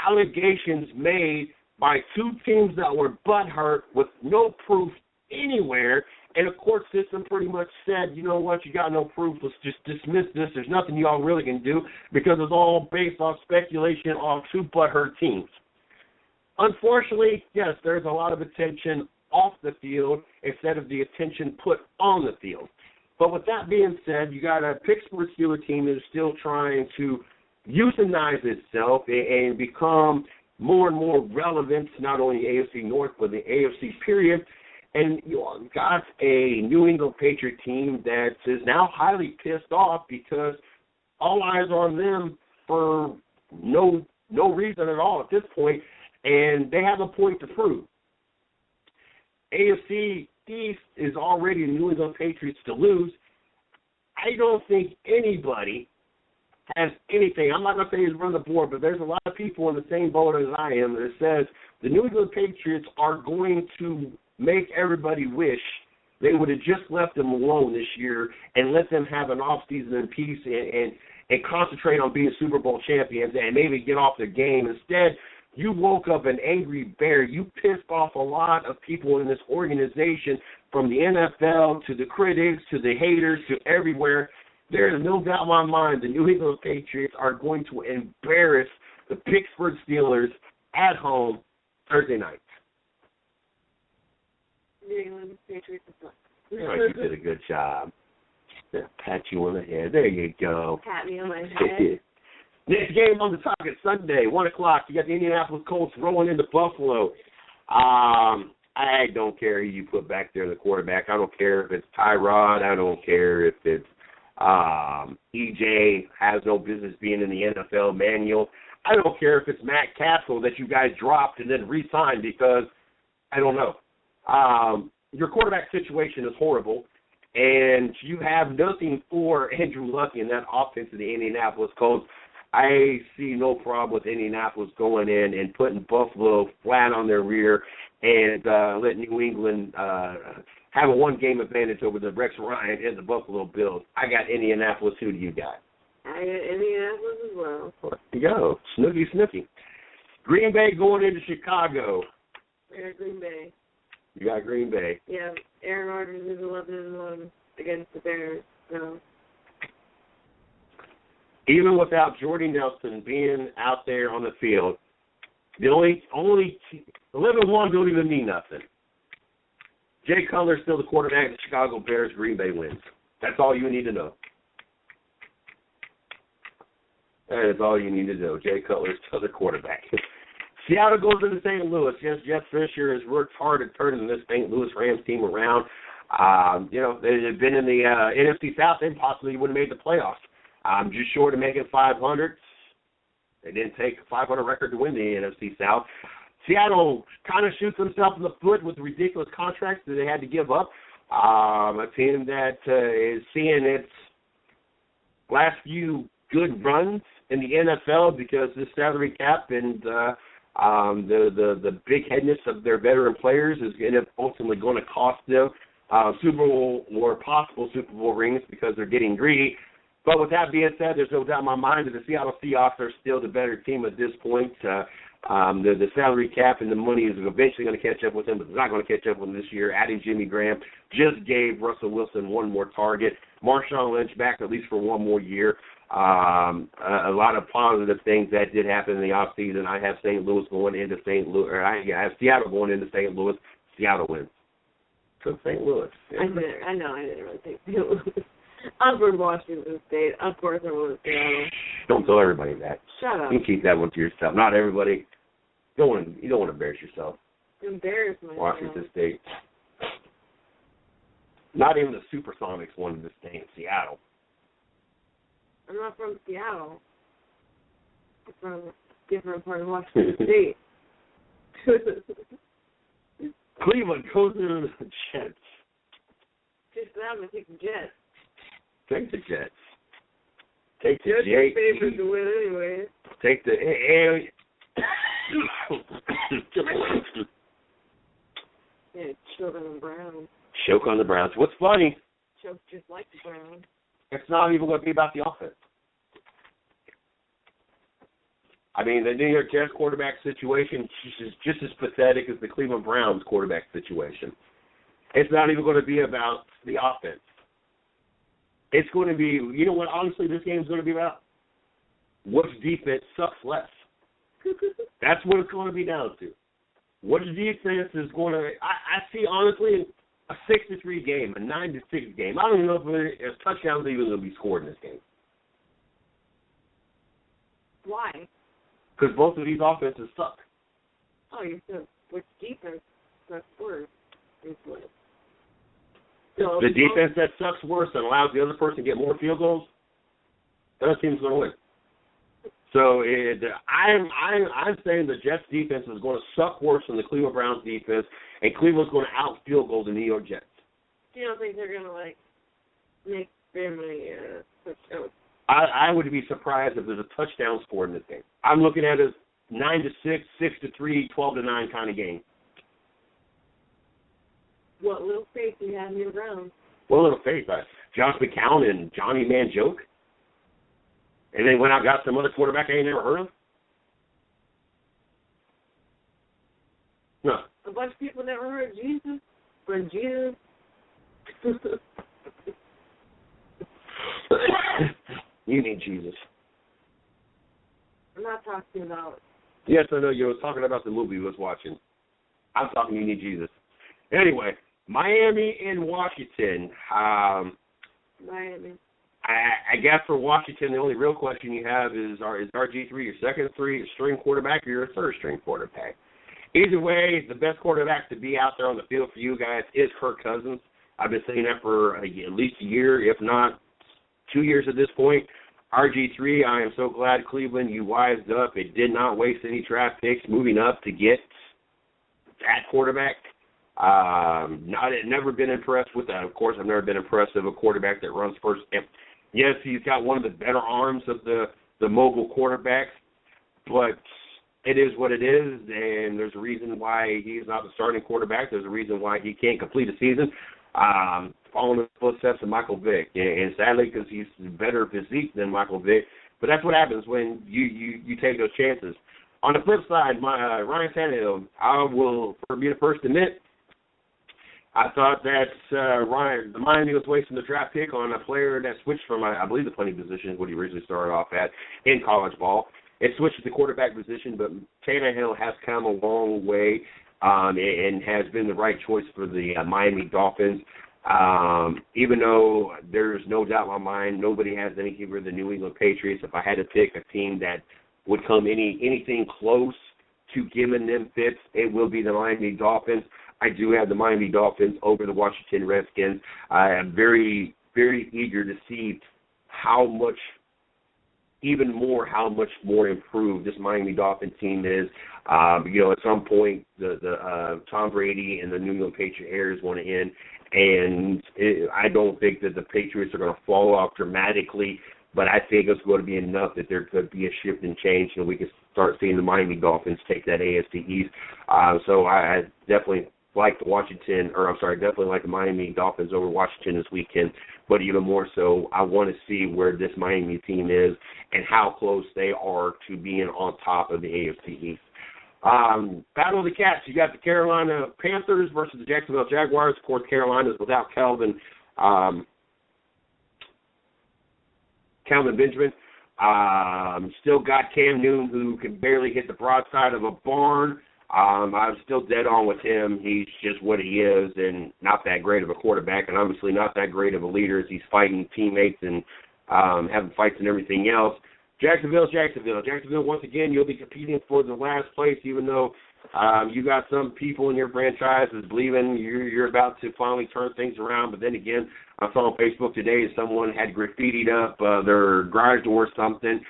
allegations made by two teams that were butthurt with no proof anywhere, and the court system pretty much said, you know what, you got no proof, let's just dismiss this, there's nothing y'all really can do, because it's all based on speculation on two butthurt teams. Unfortunately, yes, there's a lot of attention off the field instead of the attention put on the field. But with that being said, you got a Pittsburgh Steelers team that is still trying to euthanize itself and become more and more relevant, not only AFC North, but the AFC period. And you got a New England Patriot team that is now highly pissed off because all eyes are on them for no reason at all at this point, and they have a point to prove. AFC East is already the New England Patriots to lose. I don't think anybody has anything. I'm not going to say he's run the board, but there's a lot of people in the same boat as I am that says the New England Patriots are going to make everybody wish they would have just left them alone this year and let them have an offseason in peace and concentrate on being Super Bowl champions and maybe get off their game. Instead, you woke up an angry bear. You pissed off a lot of people in this organization, from the NFL to the critics to the haters to everywhere. There is no doubt in my mind the New England Patriots are going to embarrass the Pittsburgh Steelers at home Thursday night. New England Patriots. Oh, you did a good job. Pat you on the head. There you go. Pat me on my head. Next game on the target, Sunday, 1 o'clock. You got the Indianapolis Colts rolling into Buffalo. I don't care who you put back there, the quarterback. I don't care if it's Tyrod. I don't care if it's EJ has no business being in the NFL manual. I don't care if it's Matt Castle that you guys dropped and then re-signed because, I don't know. Your quarterback situation is horrible, and you have nothing for Andrew Luck in that offense of the Indianapolis Colts. I see no problem with Indianapolis going in and putting Buffalo flat on their rear and letting New England have a one-game advantage over the Rex Ryan and the Buffalo Bills. I got Indianapolis. Who do you got? I got Indianapolis as well. There you go. Snooky. Green Bay going into Chicago. I got Green Bay. You got Green Bay. Yeah, Aaron Rodgers is 11-1 against the Bears. So. Even without Jordy Nelson being out there on the field, the only 11-1 don't even mean nothing. Jay Cutler is still the quarterback of the Chicago Bears. Green Bay wins. That's all you need to know. That is all you need to know. Jay Cutler is still the quarterback. Seattle goes into St. Louis. Yes, Jeff Fisher has worked hard at turning this St. Louis Rams team around. They've been in the NFC South and possibly would have made the playoffs. Just short of making 500. They didn't take a 500 record to win the NFC South. Seattle kind of shoots themselves in the foot with ridiculous contracts that they had to give up. A team that is seeing its last few good runs in the NFL because this salary cap and the big headness of their veteran players is ultimately going to cost them Super Bowl or possible Super Bowl rings because they're getting greedy. But with that being said, there's no doubt in my mind that the Seattle Seahawks are still the better team at this point. The salary cap and the money is eventually going to catch up with them, but it's not going to catch up with them this year. Adding Jimmy Graham just gave Russell Wilson one more target. Marshawn Lynch back at least for one more year. A lot of positive things that did happen in the offseason. I have St. Louis going into St. Louis, or I have Seattle going into St. Louis. Seattle wins. So St. Louis. I didn't really think St. Louis. I'm from Washington State. Of course I want Seattle. Don't tell everybody that. Shut up. You can keep that one to yourself. Not everybody. You don't want to embarrass yourself. Embarrass myself. Washington State. Not even the Supersonics wanted to stay in Seattle. I'm not from Seattle. I'm from a different part of Washington State. Cleveland goes into the Jets. Just that, I'm take the Jets. Take the Jets. Take the Jets. Jets. Favorite to win anyway. Take the. Yeah, choke on the Browns. Choke on the Browns. What's funny? Choke just like the Browns. It's not even going to be about the offense. I mean, the New York Jets quarterback situation is just as pathetic as the Cleveland Browns quarterback situation. It's not even going to be about the offense. It's going to be, you know what, honestly, this game is going to be about? Which defense sucks less. That's what it's going to be down to. Which defense is going to, I see, honestly, a 6-3 game, a 9-6 game. I don't even know if a touchdown is even going to be scored in this game. Why? Because both of these offenses suck. Oh, you said which defense sucks worse? The defense that sucks worse and allows the other person to get more field goals, that team's going to win. So I'm saying the Jets defense is going to suck worse than the Cleveland Browns defense, and Cleveland's going to out field goal the New York Jets. You don't think they're going to make very many touchdowns? I would be surprised if there's a touchdown scored in this game. I'm looking at it as 9-6, 6-3, 12-9 kind of game. What little faith do you have in your Browns? What little faith? Josh McCown and Johnny Manjoke? And then went out and got some other quarterback I ain't never heard of? No. A bunch of people never heard of Jesus? From Jesus? You need Jesus. I'm not talking about... Yes, I know. You were talking about the movie we was watching. I'm talking you need Jesus. Anyway, Miami and Washington. Miami. I guess for Washington, the only real question you have is RG3 your second string quarterback or your third string quarterback? Either way, the best quarterback to be out there on the field for you guys is Kirk Cousins. I've been saying that for at least a year, if not 2 years at this point. RG3, I am so glad, Cleveland, you wised up. It did not waste any draft picks moving up to get that quarterback. Never been impressed with that. Of course, I've never been impressed with a quarterback that runs first. Yes, he's got one of the better arms of the mobile quarterbacks, but it is what it is, and there's a reason why he's not the starting quarterback. There's a reason why he can't complete a season. Following the footsteps of Michael Vick, and sadly, because he's better physique than Michael Vick. But that's what happens when you take those chances. On the flip side, Ryan Tannehill, I will be the first to admit, I thought that the Miami was wasting the draft pick on a player that switched from, I believe, the punting position is what he originally started off at in college ball. It switched to the quarterback position, but Tannehill has come a long way and has been the right choice for the Miami Dolphins. Even though there's no doubt in my mind, nobody has anything for the New England Patriots. If I had to pick a team that would come anything close to giving them fits, it will be the Miami Dolphins. I do have the Miami Dolphins over the Washington Redskins. I am very, very eager to see how much more improved this Miami Dolphins team is. At some point, the Tom Brady and the New England Patriot heirs want to end, and I don't think that the Patriots are going to fall off dramatically, but I think it's going to be enough that there could be a shift and change, and we can start seeing the Miami Dolphins take that AFC East. So I definitely like definitely like the Miami Dolphins over Washington this weekend, but even more so, I want to see where this Miami team is and how close they are to being on top of the AFC East. Battle of the Cats, you got the Carolina Panthers versus the Jacksonville Jaguars. Of course, Carolina's without Kelvin Benjamin. Still got Cam Newton, who can barely hit the broadside of a barn. I'm still dead on with him. He's just what he is and not that great of a quarterback and obviously not that great of a leader as he's fighting teammates and having fights and everything else. Jacksonville, once again, you'll be competing for the last place, even though you got some people in your franchise that's believing you're about to finally turn things around. But then again, I saw on Facebook today someone had graffitied up their garage door or something,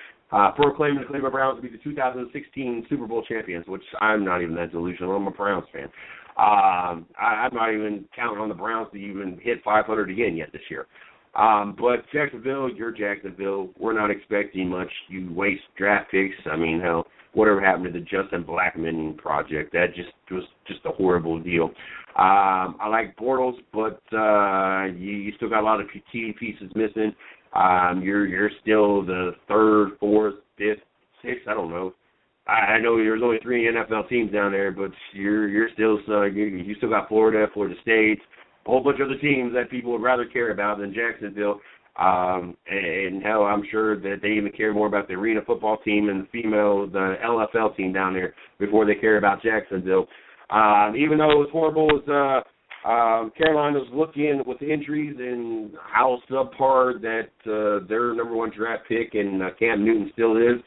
proclaiming the Cleveland Browns to be the 2016 Super Bowl champions, which I'm not even that delusional. I'm a Browns fan. I'm not even counting on the Browns to even hit 500 again yet this year. But Jacksonville, you're Jacksonville. We're not expecting much. You waste draft picks. I mean, hell, whatever happened to the Justin Blackmon project, that was just a horrible deal. I like Bortles, but you still got a lot of key pieces missing. You're still the third, fourth, fifth, sixth. I don't know. I know there's only 3 NFL teams down there, but you're still you still got Florida State, a whole bunch of other teams that people would rather care about than Jacksonville. And hell, I'm sure that they even care more about the arena football team and the LFL team down there before they care about Jacksonville. Even though it was horrible as Carolina's looking with injuries and how subpar that their number 1 draft pick and Cam Newton still is,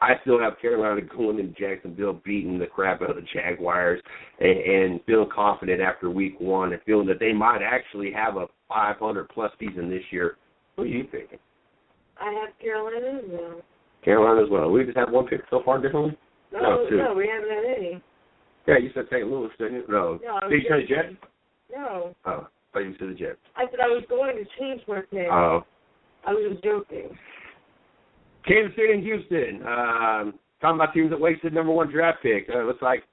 I still have Carolina going into Jacksonville, beating the crap out of the Jaguars, and feeling confident after week 1 and feeling that they might actually have a 500-plus season this year. What are you thinking? I have Carolina as well. Carolina as well. We just have 1 pick so far differently? No, we haven't had any. Yeah, you said St. Louis, didn't you? No. Did you say the Jets? No. Oh, I thought you said the Jets. I said I was going to change my pick. Oh. I was just joking. Kansas City and Houston. Talking about teams that wasted number 1 draft pick. Looks like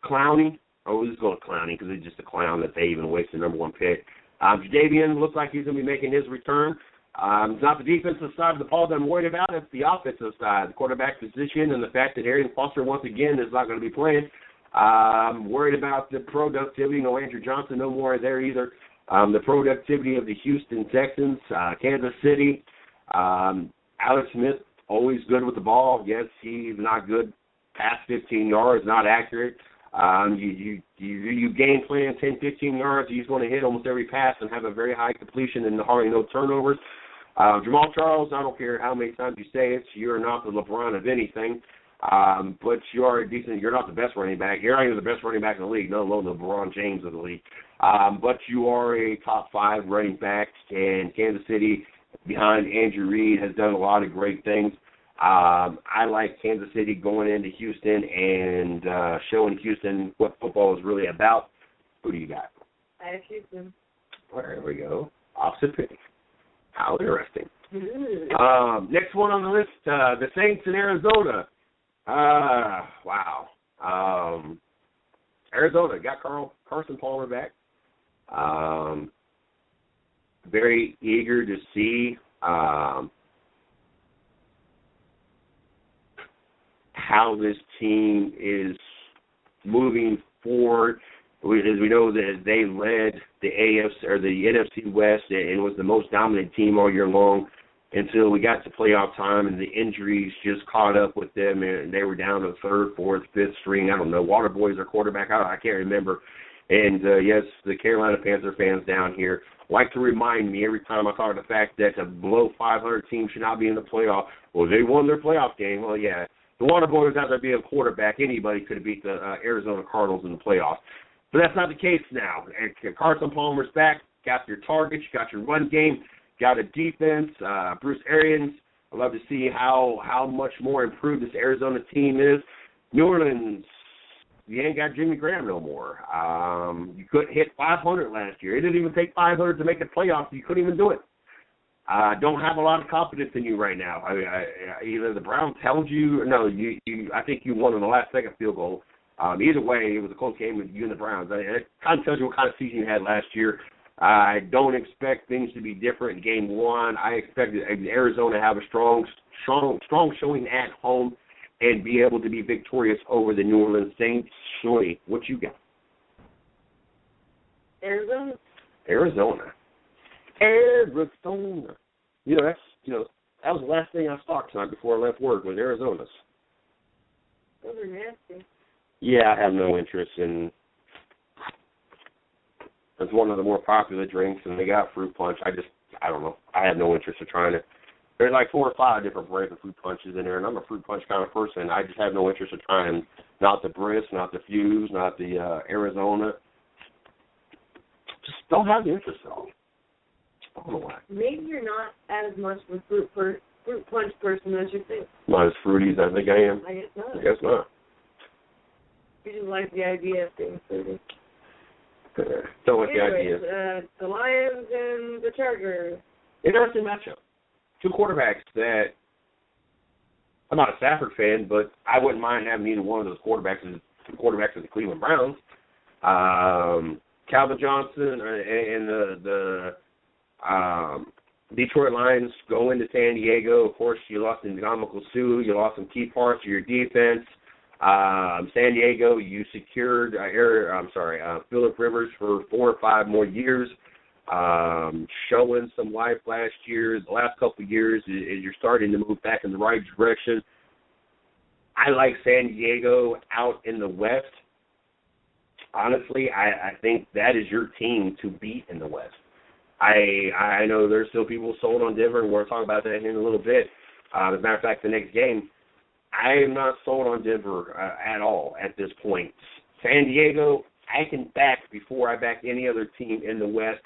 Clowney. Oh, we'll just go with Clowney because he's just a clown that they even wasted number 1 pick. Jadeveon looks like he's going to be making his return. It's not the defensive side of the ball that I'm worried about. It's the offensive side, the quarterback position, and the fact that Arian Foster once again is not going to be playing. I'm worried about the productivity. No Andrew Johnson, no more there either. The productivity of the Houston Texans, Kansas City. Alex Smith, always good with the ball. Yes, he's not good past 15 yards, not accurate. You game plan 10, 15 yards. You just want to hit almost every pass and have a very high completion and hardly no turnovers. Jamal Charles, I don't care how many times you say it, you're not the LeBron of anything. But you are decent. You're not the best running back. You're not even the best running back in the league, let alone the LeBron James of the league. But you are a top 5 running back, and Kansas City behind Andrew Reid has done a lot of great things. I like Kansas City going into Houston and showing Houston what football is really about. Who do you got? I have Houston. There we go. Opposite pick. How interesting. Mm-hmm. Next one on the list, the Saints in Arizona. Wow. Arizona got Carson Palmer back. Very eager to see how this team is moving forward As we know that they led the AFC or the NFC West and was the most dominant team all year long until we got to playoff time and the injuries just caught up with them and they were down to third, fourth, fifth string. I don't know. Waterboy's their quarterback. I can't remember. And, yes, the Carolina Panther fans down here like to remind me every time I talk about the fact that a below 500 team should not be in the playoff. Well, they won their playoff game. Well, yeah. The Waterboy was out there being a quarterback. Anybody could have beat the Arizona Cardinals in the playoffs. But that's not the case now. Carson Palmer's back, got your targets, you got your run game, got a defense. Bruce Arians, I'd love to see how much more improved this Arizona team is. New Orleans, you ain't got Jimmy Graham no more. You couldn't hit 500 last year. It didn't even take 500 to make the playoffs. You couldn't even do it. Don't have a lot of confidence in you right now. Either the Browns held you, or no, I think you won on the last second field goal. Either way, it was a close game with you and the Browns. It kind of tells you what kind of season you had last year. I don't expect things to be different in game one. I expect Arizona to have a strong showing at home and be able to be victorious over the New Orleans Saints. Shorty, what you got? Arizona. That was the last thing I stalked tonight before I left work was Arizona's. Those are nasty. Yeah, I have no interest in. It's one of the more popular drinks, and they got fruit punch. I don't know. I have no interest in trying it. There's like 4 or 5 different brands of fruit punches in there, and I'm a fruit punch kind of person. I just have no interest in trying not the Briss, not the Fuse, not the Arizona. Just don't have the interest at all. I don't know why. Maybe you're not as much of a fruit punch person as you think. Not as fruity as I think I am. I guess not. I guess not. You just like the idea of being fruity. Don't like the Anyways, idea. the Lions and the Chargers. Interesting matchup. 2 quarterbacks that I'm not a Stafford fan, but I wouldn't mind having either one of those quarterbacks as the Cleveland Browns. Calvin Johnson and the Detroit Lions go into San Diego. Of course, you lost Ndamukong Suh. You lost some key parts of your defense. San Diego, you secured Phillip Rivers for 4 or 5 more years, showing some life last year. The last couple of years, you're starting to move back in the right direction. I like San Diego out in the West. Honestly, I think that is your team to beat in the West. I know there's still people sold on Denver, and we're going to talk about that in a little bit. As a matter of fact, the next game, I am not sold on Denver at all at this point. San Diego, I can back before I back any other team in the West.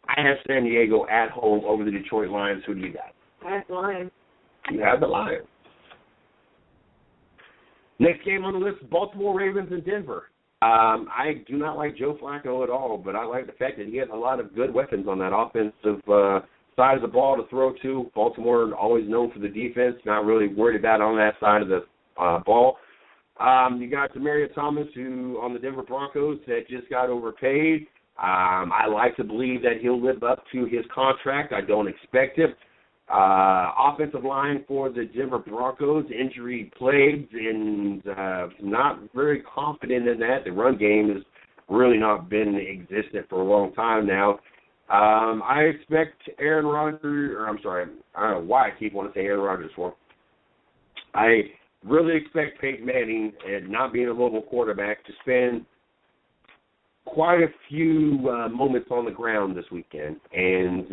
I have San Diego at home over the Detroit Lions. Who do you got? I have the Lions. You have the Lions. Next game on the list, Baltimore Ravens and Denver. I do not like Joe Flacco at all, but I like the fact that he has a lot of good weapons on that offensive side of the ball to throw to. Baltimore always known for the defense, not really worried about on that side of the ball. You got Demaryius Thomas, who on the Denver Broncos that just got overpaid. I like to believe that he'll live up to his contract. I don't expect it. Offensive line for the Denver Broncos, injury plagued and not very confident in that. The run game has really not been existent for a long time now. I expect Aaron Rodgers, I don't know why I keep wanting to say Aaron Rodgers for. I really expect Peyton Manning, and not being a mobile quarterback, to spend quite a few moments on the ground this weekend. And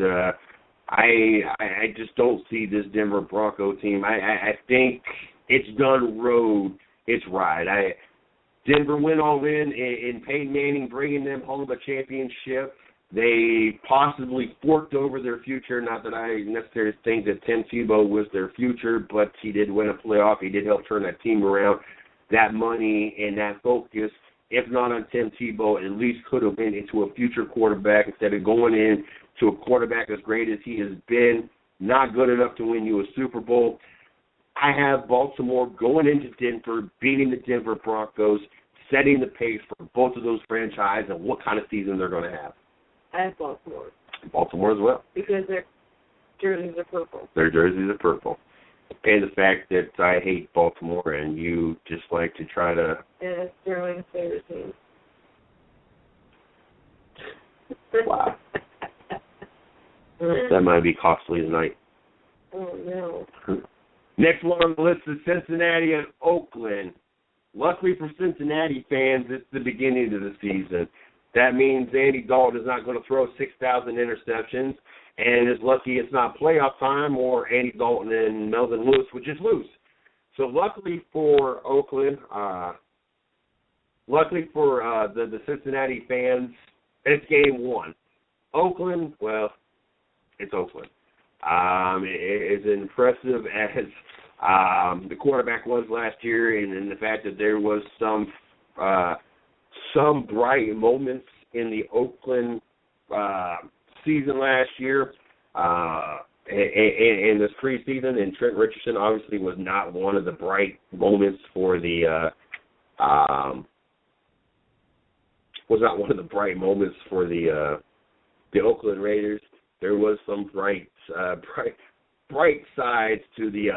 I just don't see this Denver Bronco team. I think it's done road its ride. Denver went all in Peyton Manning, bringing them home a championship. They possibly forked over their future. Not that I necessarily think that Tim Tebow was their future, but he did win a playoff. He did help turn that team around. That money and that focus, if not on Tim Tebow, at least could have been into a future quarterback instead of going in to a quarterback as great as he has been, not good enough to win you a Super Bowl. I have Baltimore going into Denver, beating the Denver Broncos, setting the pace for both of those franchises and what kind of season they're going to have. I have Baltimore. Baltimore as well. Because their jerseys are purple. Their jerseys are purple. And the fact that I hate Baltimore and you just like to try to... Yeah, it's Sterling's favorite team. Wow. That might be costly tonight. Oh, no. Next one on the list is Cincinnati and Oakland. Luckily for Cincinnati fans, it's the beginning of the season. That means Andy Dalton is not going to throw 6,000 interceptions, and it's lucky it's not playoff time or Andy Dalton and Melvin Lewis would just lose. So luckily for Oakland, the Cincinnati fans, it's game one. Oakland, well, it's Oakland. As impressive as the quarterback was last year, and the fact that there was some bright moments in the Oakland season last year, in this preseason, and Trent Richardson obviously was not one of the bright moments for the Oakland Raiders. There was some bright sides to the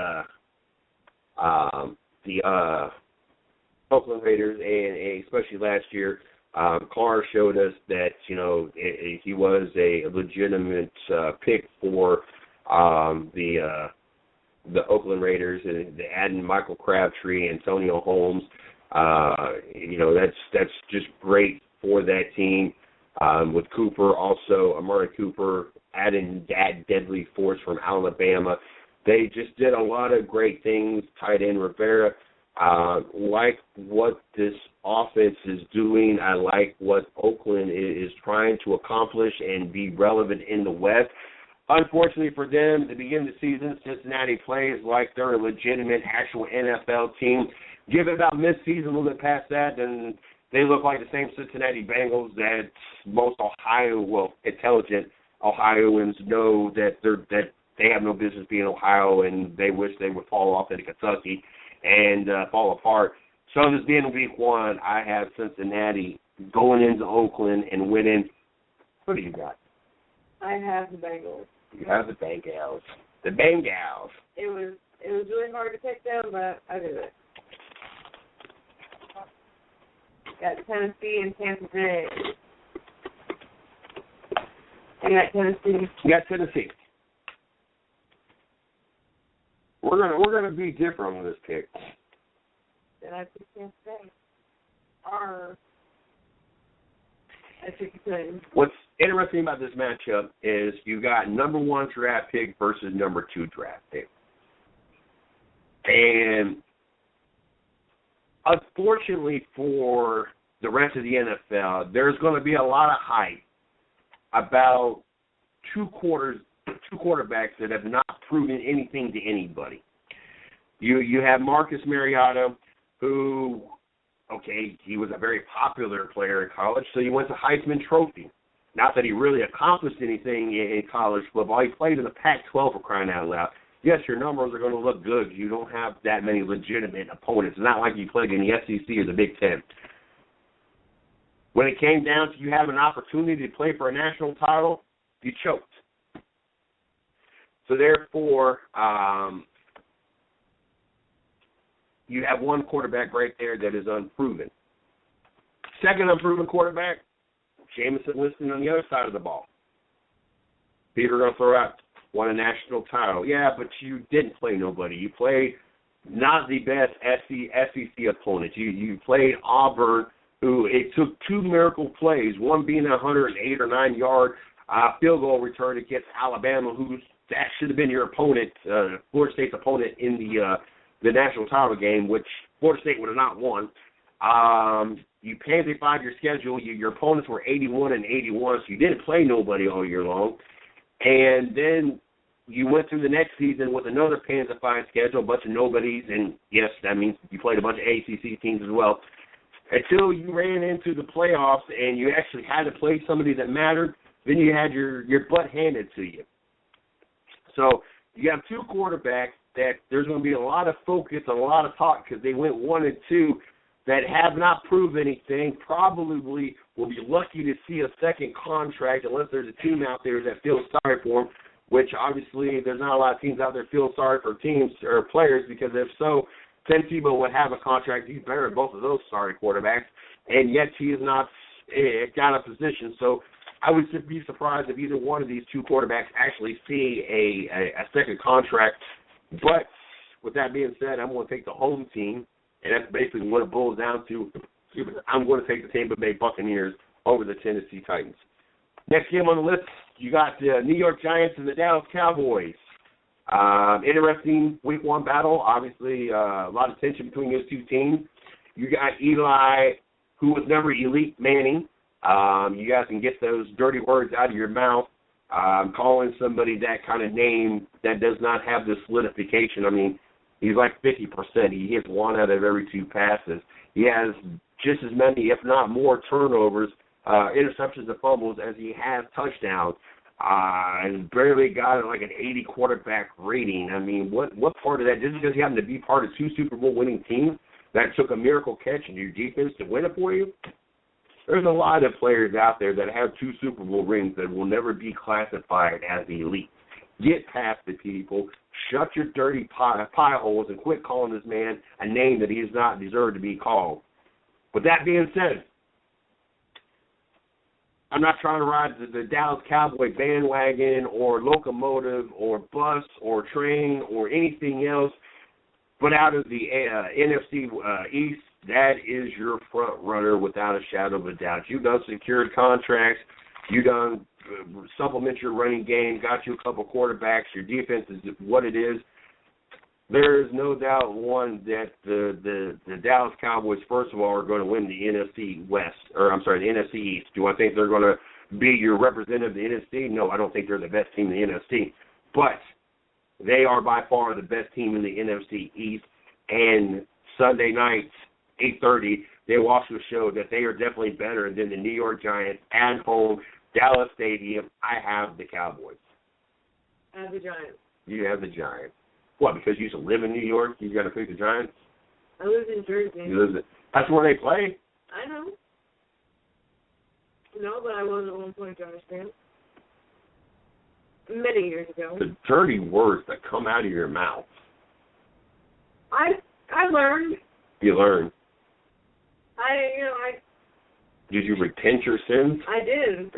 Oakland Raiders, and especially last year, Carr showed us that he was a legitimate pick for the Oakland Raiders, and adding Michael Crabtree, Antonio Holmes. That's just great for that team. With Cooper, also Amari Cooper, adding that deadly force from Alabama. They just did a lot of great things. Tight end Rivera, like what this offense is doing. I like what Oakland is trying to accomplish and be relevant in the West. Unfortunately for them, at the beginning of the season, Cincinnati plays like they're a legitimate, actual NFL team. Give it about mid-season, a little bit past that, and they look like the same Cincinnati Bengals that most intelligent Ohioans know that they have no business being Ohio, and they wish they would fall off into Kentucky and fall apart. So this being week one, I have Cincinnati going into Oakland and winning. What do you got? I have the Bengals. You have the Bengals. The Bengals. It was really hard to pick them, but I did it. Got Tennessee and Tampa Bay. I got Tennessee. You got Tennessee. We're gonna be different on this pick. Did I pick Tampa Bay? I picked the same. What's interesting about this matchup is you got number 1 draft pick versus number 2 draft pick. And unfortunately for the rest of the NFL, there's going to be a lot of hype about two quarterbacks that have not proven anything to anybody. You have Marcus Mariota, who, okay, he was a very popular player in college, so he went to Heisman Trophy. Not that he really accomplished anything in college football. He played in the Pac-12, for crying out loud. Yes, your numbers are going to look good. You don't have that many legitimate opponents. It's not like you played in the SEC or the Big Ten. When it came down to you having an opportunity to play for a national title, you choked. So therefore, you have one quarterback right there that is unproven. Second unproven quarterback, Jameson Winston on the other side of the ball. People are going to throw out, won a national title. Yeah, but you didn't play nobody. You played not the best SEC opponent. You played Auburn, who it took 2 miracle plays, one being a 108 or 9 yard field goal return against Alabama, that should have been your opponent, Florida State's opponent in the national title game, which Florida State would have not won. You pansified your schedule. Your opponents were 81 and 81, so you didn't play nobody all year long. And then you went through the next season with another pansified schedule, a bunch of nobodies, and yes, that means you played a bunch of ACC teams as well, until you ran into the playoffs and you actually had to play somebody that mattered. Then you had your butt handed to you. So you have 2 quarterbacks that there's going to be a lot of focus, a lot of talk, because they went 1 and 2 that have not proved anything, probably will be lucky to see a second contract unless there's a team out there that feels sorry for them, which obviously there's not a lot of teams out there that feel sorry for teams or players, because if so, Tim Tebow would have a contract. He's better than both of those sorry quarterbacks, and yet he is not got a position. So I would be surprised if either one of these two quarterbacks actually see a second contract. But with that being said, I'm going to take the home team, and that's basically what it boils down to. I'm going to take the Tampa Bay Buccaneers over the Tennessee Titans. Next game on the list, you got the New York Giants and the Dallas Cowboys. Interesting Week 1 battle. Obviously, a lot of tension between those two teams. You got Eli, who was never Elite Manning. You guys can get those dirty words out of your mouth. Calling somebody that kind of name that does not have the solidification. I mean, he's like 50%. He hits 1 out of every 2 passes. He has just as many, if not more, turnovers, interceptions and fumbles as he has touchdowns. And barely got like an 80 quarterback rating. I mean, what part of that, just because you happen to be part of 2 Super Bowl winning teams that took a miracle catch in your defense to win it for you? There's a lot of players out there that have 2 Super Bowl rings that will never be classified as elite. Get past the people, shut your dirty pie holes, and quit calling this man a name that he does not deserve to be called. With that being said, I'm not trying to ride the Dallas Cowboy bandwagon or locomotive or bus or train or anything else, but out of the NFC East, that is your front runner without a shadow of a doubt. You've done secured contracts. You've done supplement your running game, got you a couple quarterbacks. Your defense is what it is. There is no doubt, one, that the Dallas Cowboys, first of all, are going to win the NFC West, or I'm sorry, the NFC East. Do I think they're going to be your representative of the NFC? No, I don't think they're the best team in the NFC. But they are by far the best team in the NFC East. And Sunday night, 8:30, they will also show that they are definitely better than the New York Giants at home, Dallas Stadium. I have the Cowboys. I have the Giants. You have the Giants. What, because you used to live in New York, you got to pick the Giants? I live in Jersey. That's where they play? I know. No, but I was at one point a Giants fan. Many years ago. The dirty words that come out of your mouth. I learned. You learned. I Did you repent your sins? I did.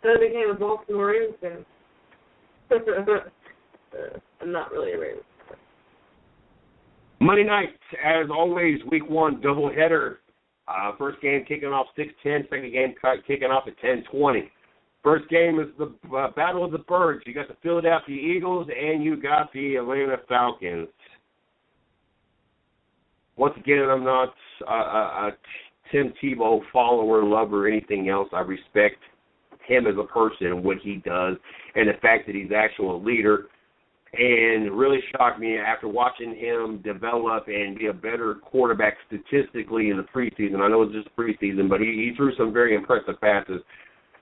Then I became a Baltimore Ravens fan. I'm not really a Ravens fan. Monday night, as always, Week 1 doubleheader. First game kicking off 6:10. Second game kicking off at 10:20. First game is the Battle of the Birds. You got the Philadelphia Eagles and you got the Atlanta Falcons. Once again, I'm not a Tim Tebow follower, lover, or anything else. I respect him as a person and what he does and the fact that he's actually a leader. And it really shocked me after watching him develop and be a better quarterback statistically in the preseason. I know it's just preseason, but he threw some very impressive passes.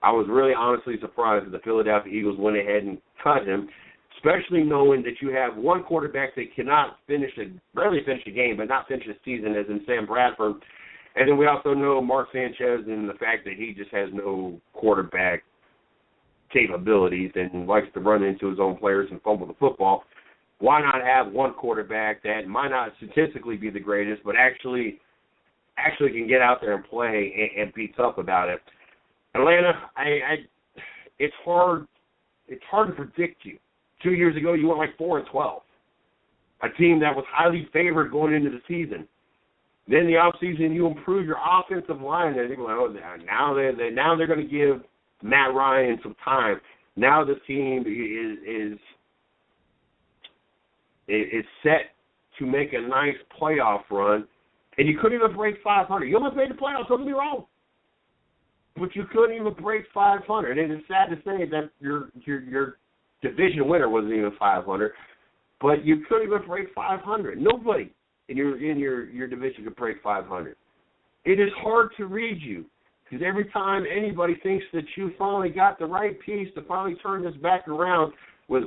I was really honestly surprised that the Philadelphia Eagles went ahead and cut him, especially knowing that you have one quarterback that cannot barely finish a game, but not finish a season, as in Sam Bradford. And then we also know Mark Sanchez and the fact that he just has no quarterback capabilities and likes to run into his own players and fumble the football. Why not have one quarterback that might not statistically be the greatest, but actually can get out there and play and be tough about it? Atlanta, it's hard to predict you. 2 years ago, you went like 4-12. A team that was highly favored going into the season. Then the offseason, you improve your offensive line, and they're like, oh, now they're going to give Matt Ryan some time. Now the team is set to make a nice playoff run, and you couldn't even break 500. You almost made the playoffs. Don't get me wrong, but you couldn't even break 500. And it's sad to say that your division winner wasn't even 500, but you couldn't even break 500. Nobody in your division could break 500. It is hard to read you. Because every time anybody thinks that you finally got the right piece to finally turn this back around with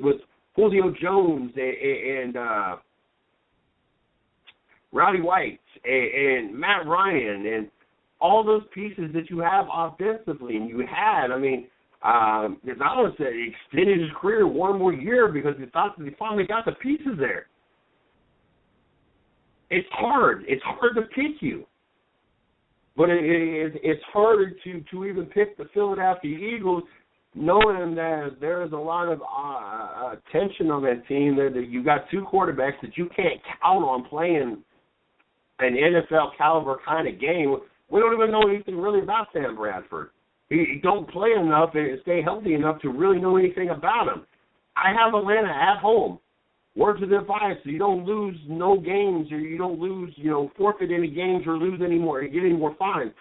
Julio Jones and Rowdy White and Matt Ryan and all those pieces that you have offensively, and you had, Gonzalez extended his career one more year because he thought that he finally got the pieces there. It's hard. It's hard to pick you. But it's harder to even pick the Philadelphia Eagles, knowing that there is a lot of tension on that team. That you got two quarterbacks that you can't count on playing an NFL caliber kind of game. We don't even know anything really about Sam Bradford. He don't play enough and stay healthy enough to really know anything about him. I have Atlanta at home. Words of advice: so you don't lose no games, or you don't lose, forfeit any games or lose any more, get any more fines.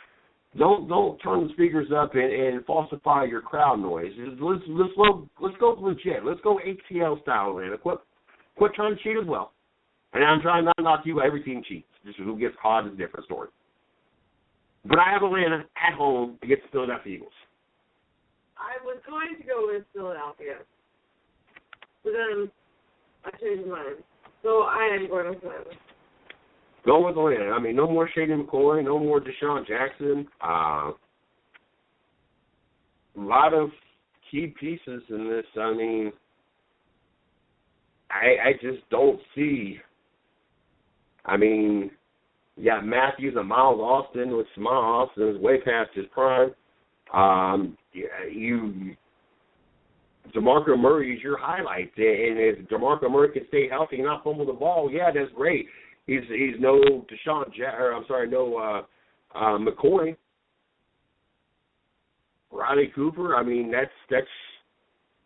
Don't turn the speakers up and falsify your crowd noise. Let's go legit. Let's go ATL style, Atlanta. Quit trying to cheat as well. And I'm trying not to knock you. Every team cheats. Just who gets caught is a different story. But I have Atlanta at home against the Philadelphia Eagles. I was going to go with Philadelphia, but then I changed my mind. So I am going with Atlanta. Go with Atlanta. I mean, no more Shady McCoy, no more Deshaun Jackson. A lot of key pieces in this. I mean, I just don't see. I mean, you got Matthews and Miles Austin, which Miles Austin is way past his prime. DeMarco Murray is your highlight, and if DeMarco Murray can stay healthy and not fumble the ball, yeah, that's great. He's no McCoy, Riley Cooper. I mean, that's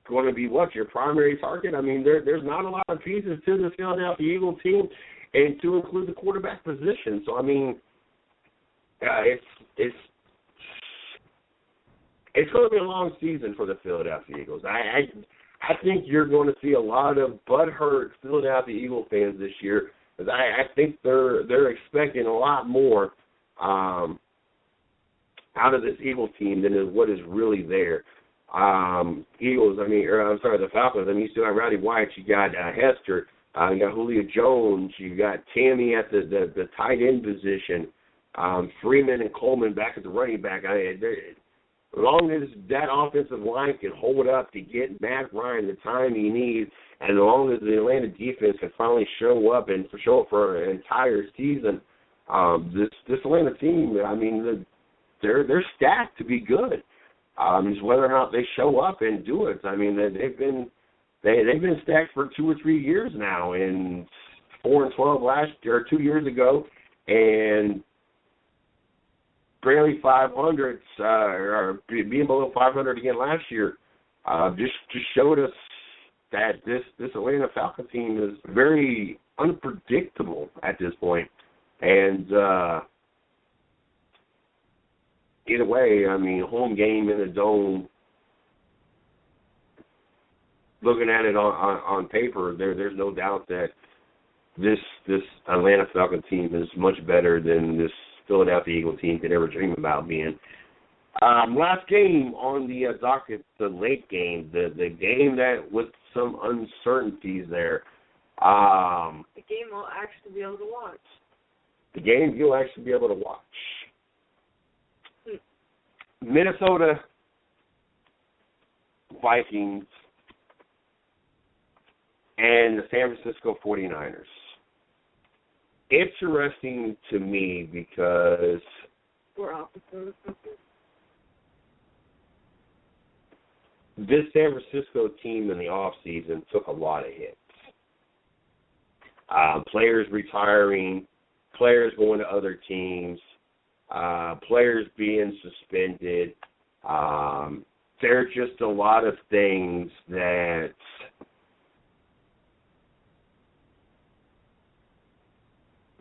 going to be what your primary target. I mean, there's not a lot of pieces to the Philadelphia Eagles team, and to include the quarterback position. So I mean, it's going to be a long season for the Philadelphia Eagles. I think you're going to see a lot of butthurt Philadelphia Eagle fans this year, because I think they're expecting a lot more out of this Eagles team than is what is really there. The Falcons. I mean, you still got Roddy White, you got Hester, you got Julio Jones, you got Tammy at the tight end position, Freeman and Coleman back at the running back. As long as that offensive line can hold up to get Matt Ryan the time he needs, and as long as the Atlanta defense can finally show up for an entire season, this Atlanta team, I mean, they're stacked to be good. It's whether or not they show up and do it. I mean, they've been stacked for 2 or 3 years now, and 4-12 2 years ago, and barely 500, or being below 500 again last year, just showed us that this Atlanta Falcons team is very unpredictable at this point. And either way, I mean, home game in the Dome, looking at it on paper, there's no doubt that this Atlanta Falcons team is much better than this Philadelphia Eagles team could ever dream about being. Last game on the docket, the late game, the game that with some uncertainties there. The game we'll actually be able to watch. The game you'll actually be able to watch. Minnesota Vikings and the San Francisco 49ers. Interesting to me because we're opposite. This San Francisco team in the offseason took a lot of hits. Players retiring, players going to other teams, players being suspended. There are just a lot of things that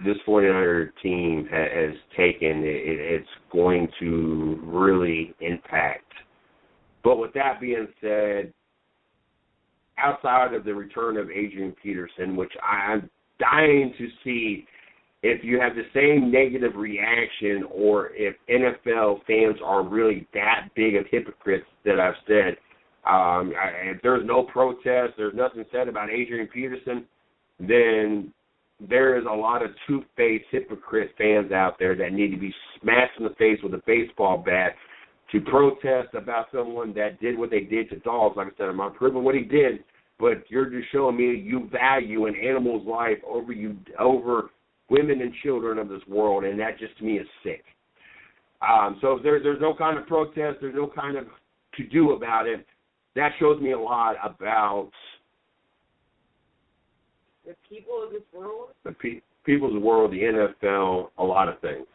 this 49er team has taken. It's going to really impact. But with that being said, outside of the return of Adrian Peterson, which I'm dying to see if you have the same negative reaction or if NFL fans are really that big of hypocrites that I've said. If there's no protest, there's nothing said about Adrian Peterson, then there is a lot of two-faced hypocrite fans out there that need to be smashed in the face with a baseball bat to protest about someone that did what they did to dogs. Like I said, I'm not proving what he did, but you're just showing me you value an animal's life over women and children of this world, and that just to me is sick. So if there's no kind of protest, there's no kind of to-do about it, that shows me a lot about the people of this world. The people of the world, the NFL, a lot of things.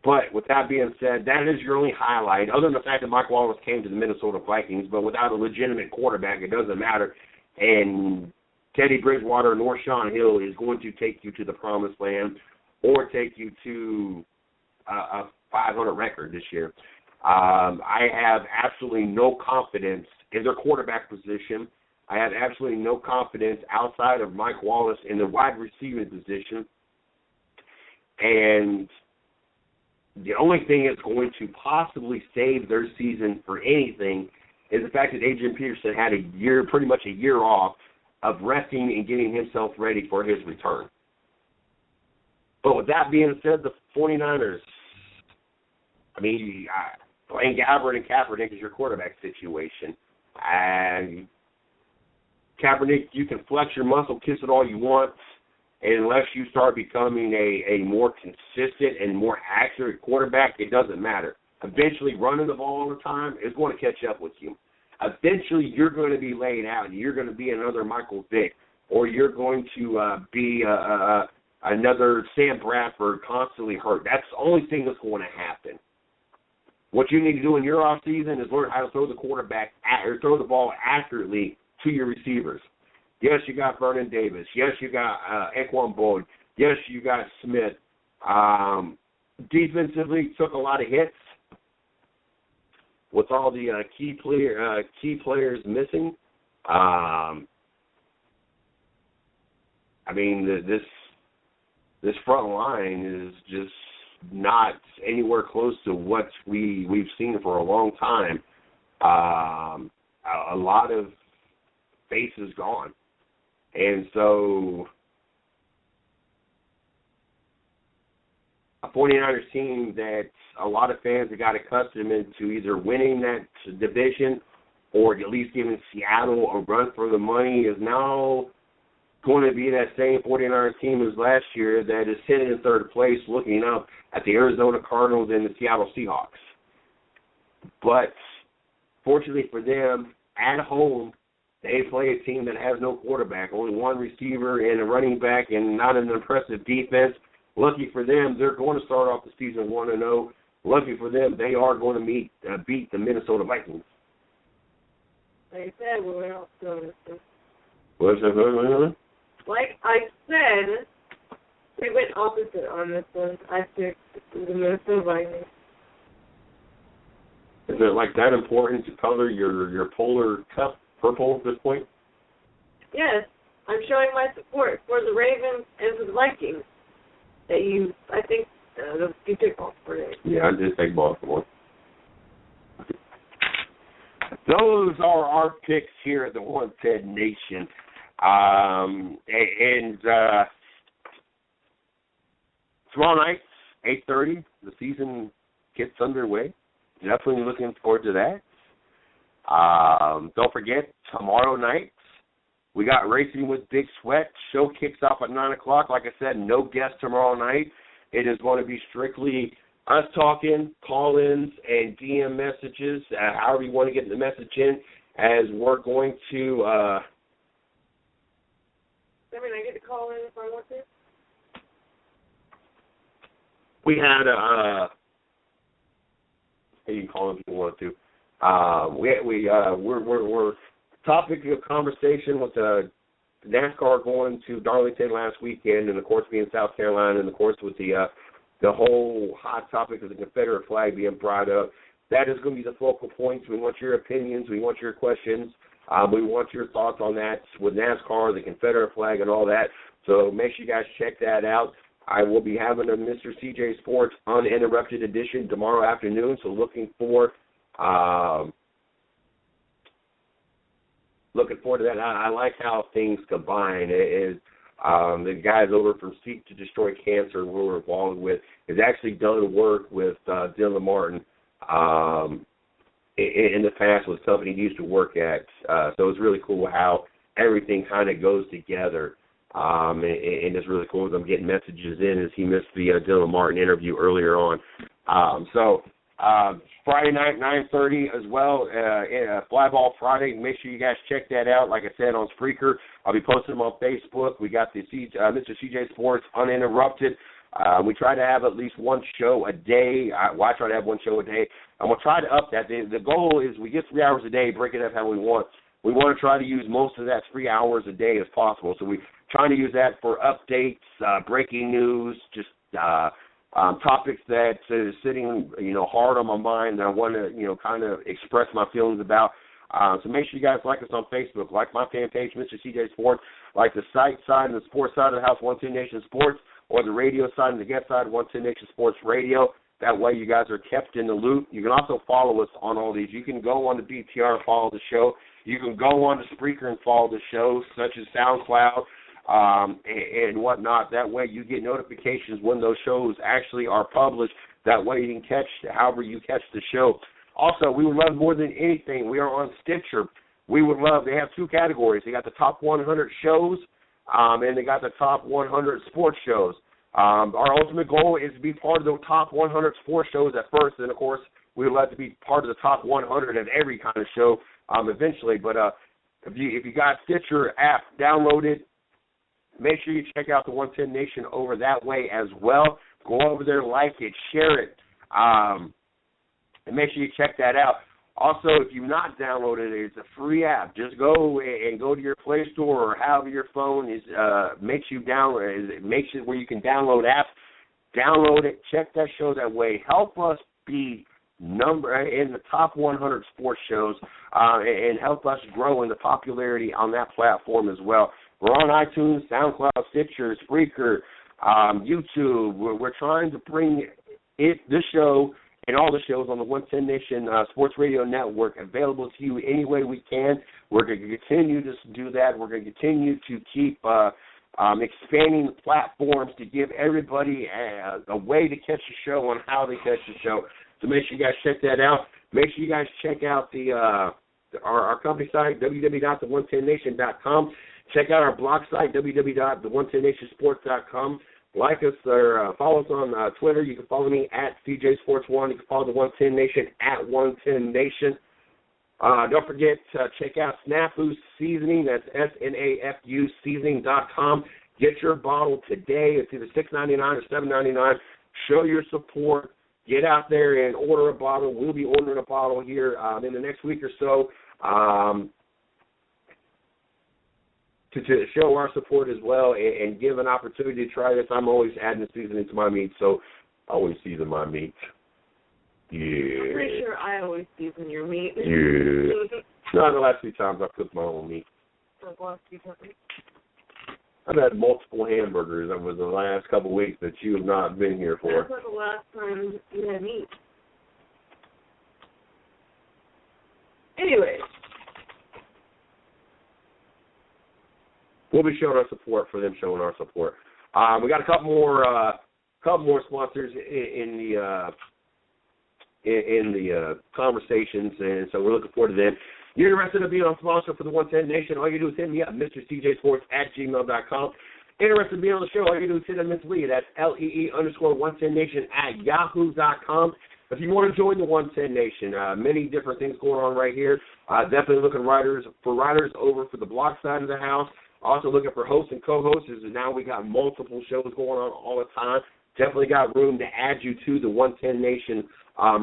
But with that being said, that is your only highlight, other than the fact that Mike Wallace came to the Minnesota Vikings. But without a legitimate quarterback, it doesn't matter. And Teddy Bridgewater nor Sean Hill is going to take you to the promised land or take you to a 500 record this year. I have absolutely no confidence in their quarterback position. I have absolutely no confidence outside of Mike Wallace in the wide receiving position. And the only thing that's going to possibly save their season for anything is the fact that Adrian Peterson had pretty much a year off of resting and getting himself ready for his return. But with that being said, the 49ers, Blaine Gabbert and Kaepernick is your quarterback situation. And Kaepernick, you can flex your muscle, kiss it all you want, and unless you start becoming a more consistent and more accurate quarterback, it doesn't matter. Eventually, running the ball all the time is going to catch up with you. Eventually, you're going to be laid out, and you're going to be another Michael Vick, or you're going to be another Sam Bradford constantly hurt. That's the only thing that's going to happen. What you need to do in your off season is learn how to throw the throw the ball accurately to your receivers. Yes, you got Vernon Davis. Yes, you got Anquan Boyd. Yes, you got Smith. Defensively, took a lot of hits with all the key players missing. This front line is just not anywhere close to what we've seen for a long time. A lot of faces gone. And so a 49ers team that a lot of fans have got accustomed to either winning that division or at least giving Seattle a run for the money is now going to be that same 49ers team as last year that is sitting in third place looking up at the Arizona Cardinals and the Seattle Seahawks. But fortunately for them, at home, they play a team that has no quarterback, only one receiver and a running back and not an impressive defense. Lucky for them, they're going to start off the season 1-0. Lucky for them, they are going to beat the Minnesota Vikings. Like I said, we're not going to. What's that? Like I said, we went opposite on this one. I picked the Minnesota Vikings. Is it like that important to color your polar cup purple at this point? Yes, I'm showing my support for the Ravens and for the Vikings. You pick Baltimore. Yeah, I did take Baltimore. Those are our picks here at the One Ted Nation. Tomorrow night, 8:30, the season gets underway. Definitely looking forward to that. Don't forget, tomorrow night, we got Racing with Big Sweat. Show kicks off at 9 o'clock. Like I said, no guests tomorrow night. It is going to be strictly us talking, call-ins, and DM messages, however you want to get the message in, as we're going to... I get to call in if I want to? We had you can call in if you want to. We're topic of conversation with NASCAR going to Darlington last weekend, and of course being South Carolina, and of course with the whole hot topic of the Confederate flag being brought up. That is going to be the focal points. We want your opinions. We want your questions. We want your thoughts on that with NASCAR, the Confederate flag, and all that. So make sure you guys check that out. I will be having a Mr. CJ Sports Uninterrupted edition tomorrow afternoon, so looking forward to that. I like how things combine. The guys over from Seek to Destroy Cancer we're involved with has actually done work with Dylan Martin in the past with the company he used to work at. So it's really cool how everything kind of goes together. And it's really cool as I'm getting messages in as he missed the Dylan Martin interview earlier on. Friday night, 9:30 as well, Fly Ball Friday. Make sure you guys check that out. Like I said, on Spreaker. I'll be posting them on Facebook. We got the Mr. CJ Sports Uninterrupted. We try to have at least one show a day. I try to have one show a day. And we'll try to up that. The goal is we get 3 hours a day, break it up how we want. We want to try to use most of that 3 hours a day as possible. So we're trying to use that for updates, breaking news, just topics that is sitting, hard on my mind that I want to, kind of express my feelings about. So make sure you guys like us on Facebook, like my fan page, Mr. CJ Sports, like the site side and the sports side of the house, 110 Nation Sports, or the radio side and the guest side, 110 Nation Sports Radio. That way you guys are kept in the loop. You can also follow us on all these. You can go on the BTR and follow the show. You can go on the Spreaker and follow the show, such as SoundCloud and whatnot. That way you get notifications when those shows actually are published. That way you can catch however you catch the show. Also, we would love more than anything, we are on Stitcher. We would love, they have two categories. They got the top 100 shows, and they got the top 100 sports shows. Our ultimate goal is to be part of the top 100 sports shows at first, and of course, we would love to be part of the top 100 of every kind of show eventually. But if you got Stitcher app downloaded, make sure you check out the 110 Nation over that way as well. Go over there, like it, share it, and make sure you check that out. Also, if you've not downloaded it, it's a free app. Just go and go to your Play Store or however your phone is makes you download. It makes it where you can download apps. Download it. Check that show that way. Help us be in the top 100 sports shows and help us grow in the popularity on that platform as well. We're on iTunes, SoundCloud, Stitcher, Spreaker, YouTube. We're trying to bring this show and all the shows on the 110 Nation Sports Radio Network available to you any way we can. We're going to continue to do that. We're going to continue to keep expanding the platforms to give everybody a way to catch the show on how they catch the show. So make sure you guys check that out. Make sure you guys check out our company site, www.the110nation.com. Check out our blog site, www.the110nationsports.com. Like us or follow us on Twitter. You can follow me at CJSports1. You can follow the 110 Nation at 110 Nation. Don't forget to check out Snafu Seasoning. That's SNAFU Seasoning.com. Get your bottle today. It's either $6.99 or $7.99. Show your support. Get out there and order a bottle. We'll be ordering a bottle here in the next week or so. To show our support as well and give an opportunity to try this. I'm always adding the seasoning to my meat, so I always season my meat. Yeah. I'm pretty sure I always season your meat. Yeah. No, the last few times I cooked my own meat. The last few times. I've had multiple hamburgers over the last couple of weeks that you have not been here for. That's not the last time you had meat. Anyways. We'll be showing our support for them showing our support. We got a couple more sponsors in the conversations, and so we're looking forward to them. You're interested in being a sponsor for the 110 Nation? All you do is hit me up, MrCJSports@gmail.com. Interested in being on the show? All you do is hit Miss Lee. That's LEE_110Nation@yahoo.com. If you want to join the 110 Nation, many different things going on right here. Definitely looking for writers over for the blog side of the house. Also looking for hosts and co-hosts. Now we got multiple shows going on all the time. Definitely got room to add you to the 110 Nation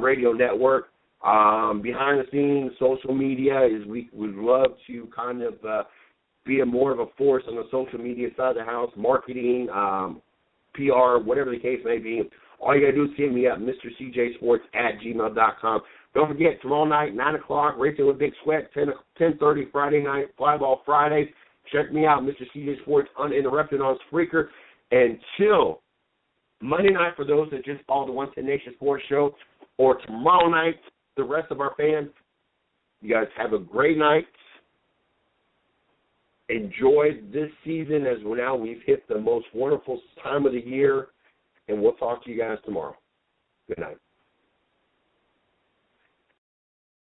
radio network. Behind the scenes, social media is we would love to kind of be more of a force on the social media side of the house, marketing, PR, whatever the case may be. All you got to do is hit me up, MrCJSports@gmail.com. Don't forget, tomorrow night, 9 o'clock, Racing with Big Sweat, 10:30 Friday night, Fly Ball Fridays. Check me out, Mr. CJ Sports Uninterrupted on Spreaker. Until Monday night, for those that just follow the 110 Nation Sports Show, or tomorrow night, the rest of our fans, you guys have a great night. Enjoy this season as now we've hit the most wonderful time of the year, and we'll talk to you guys tomorrow. Good night.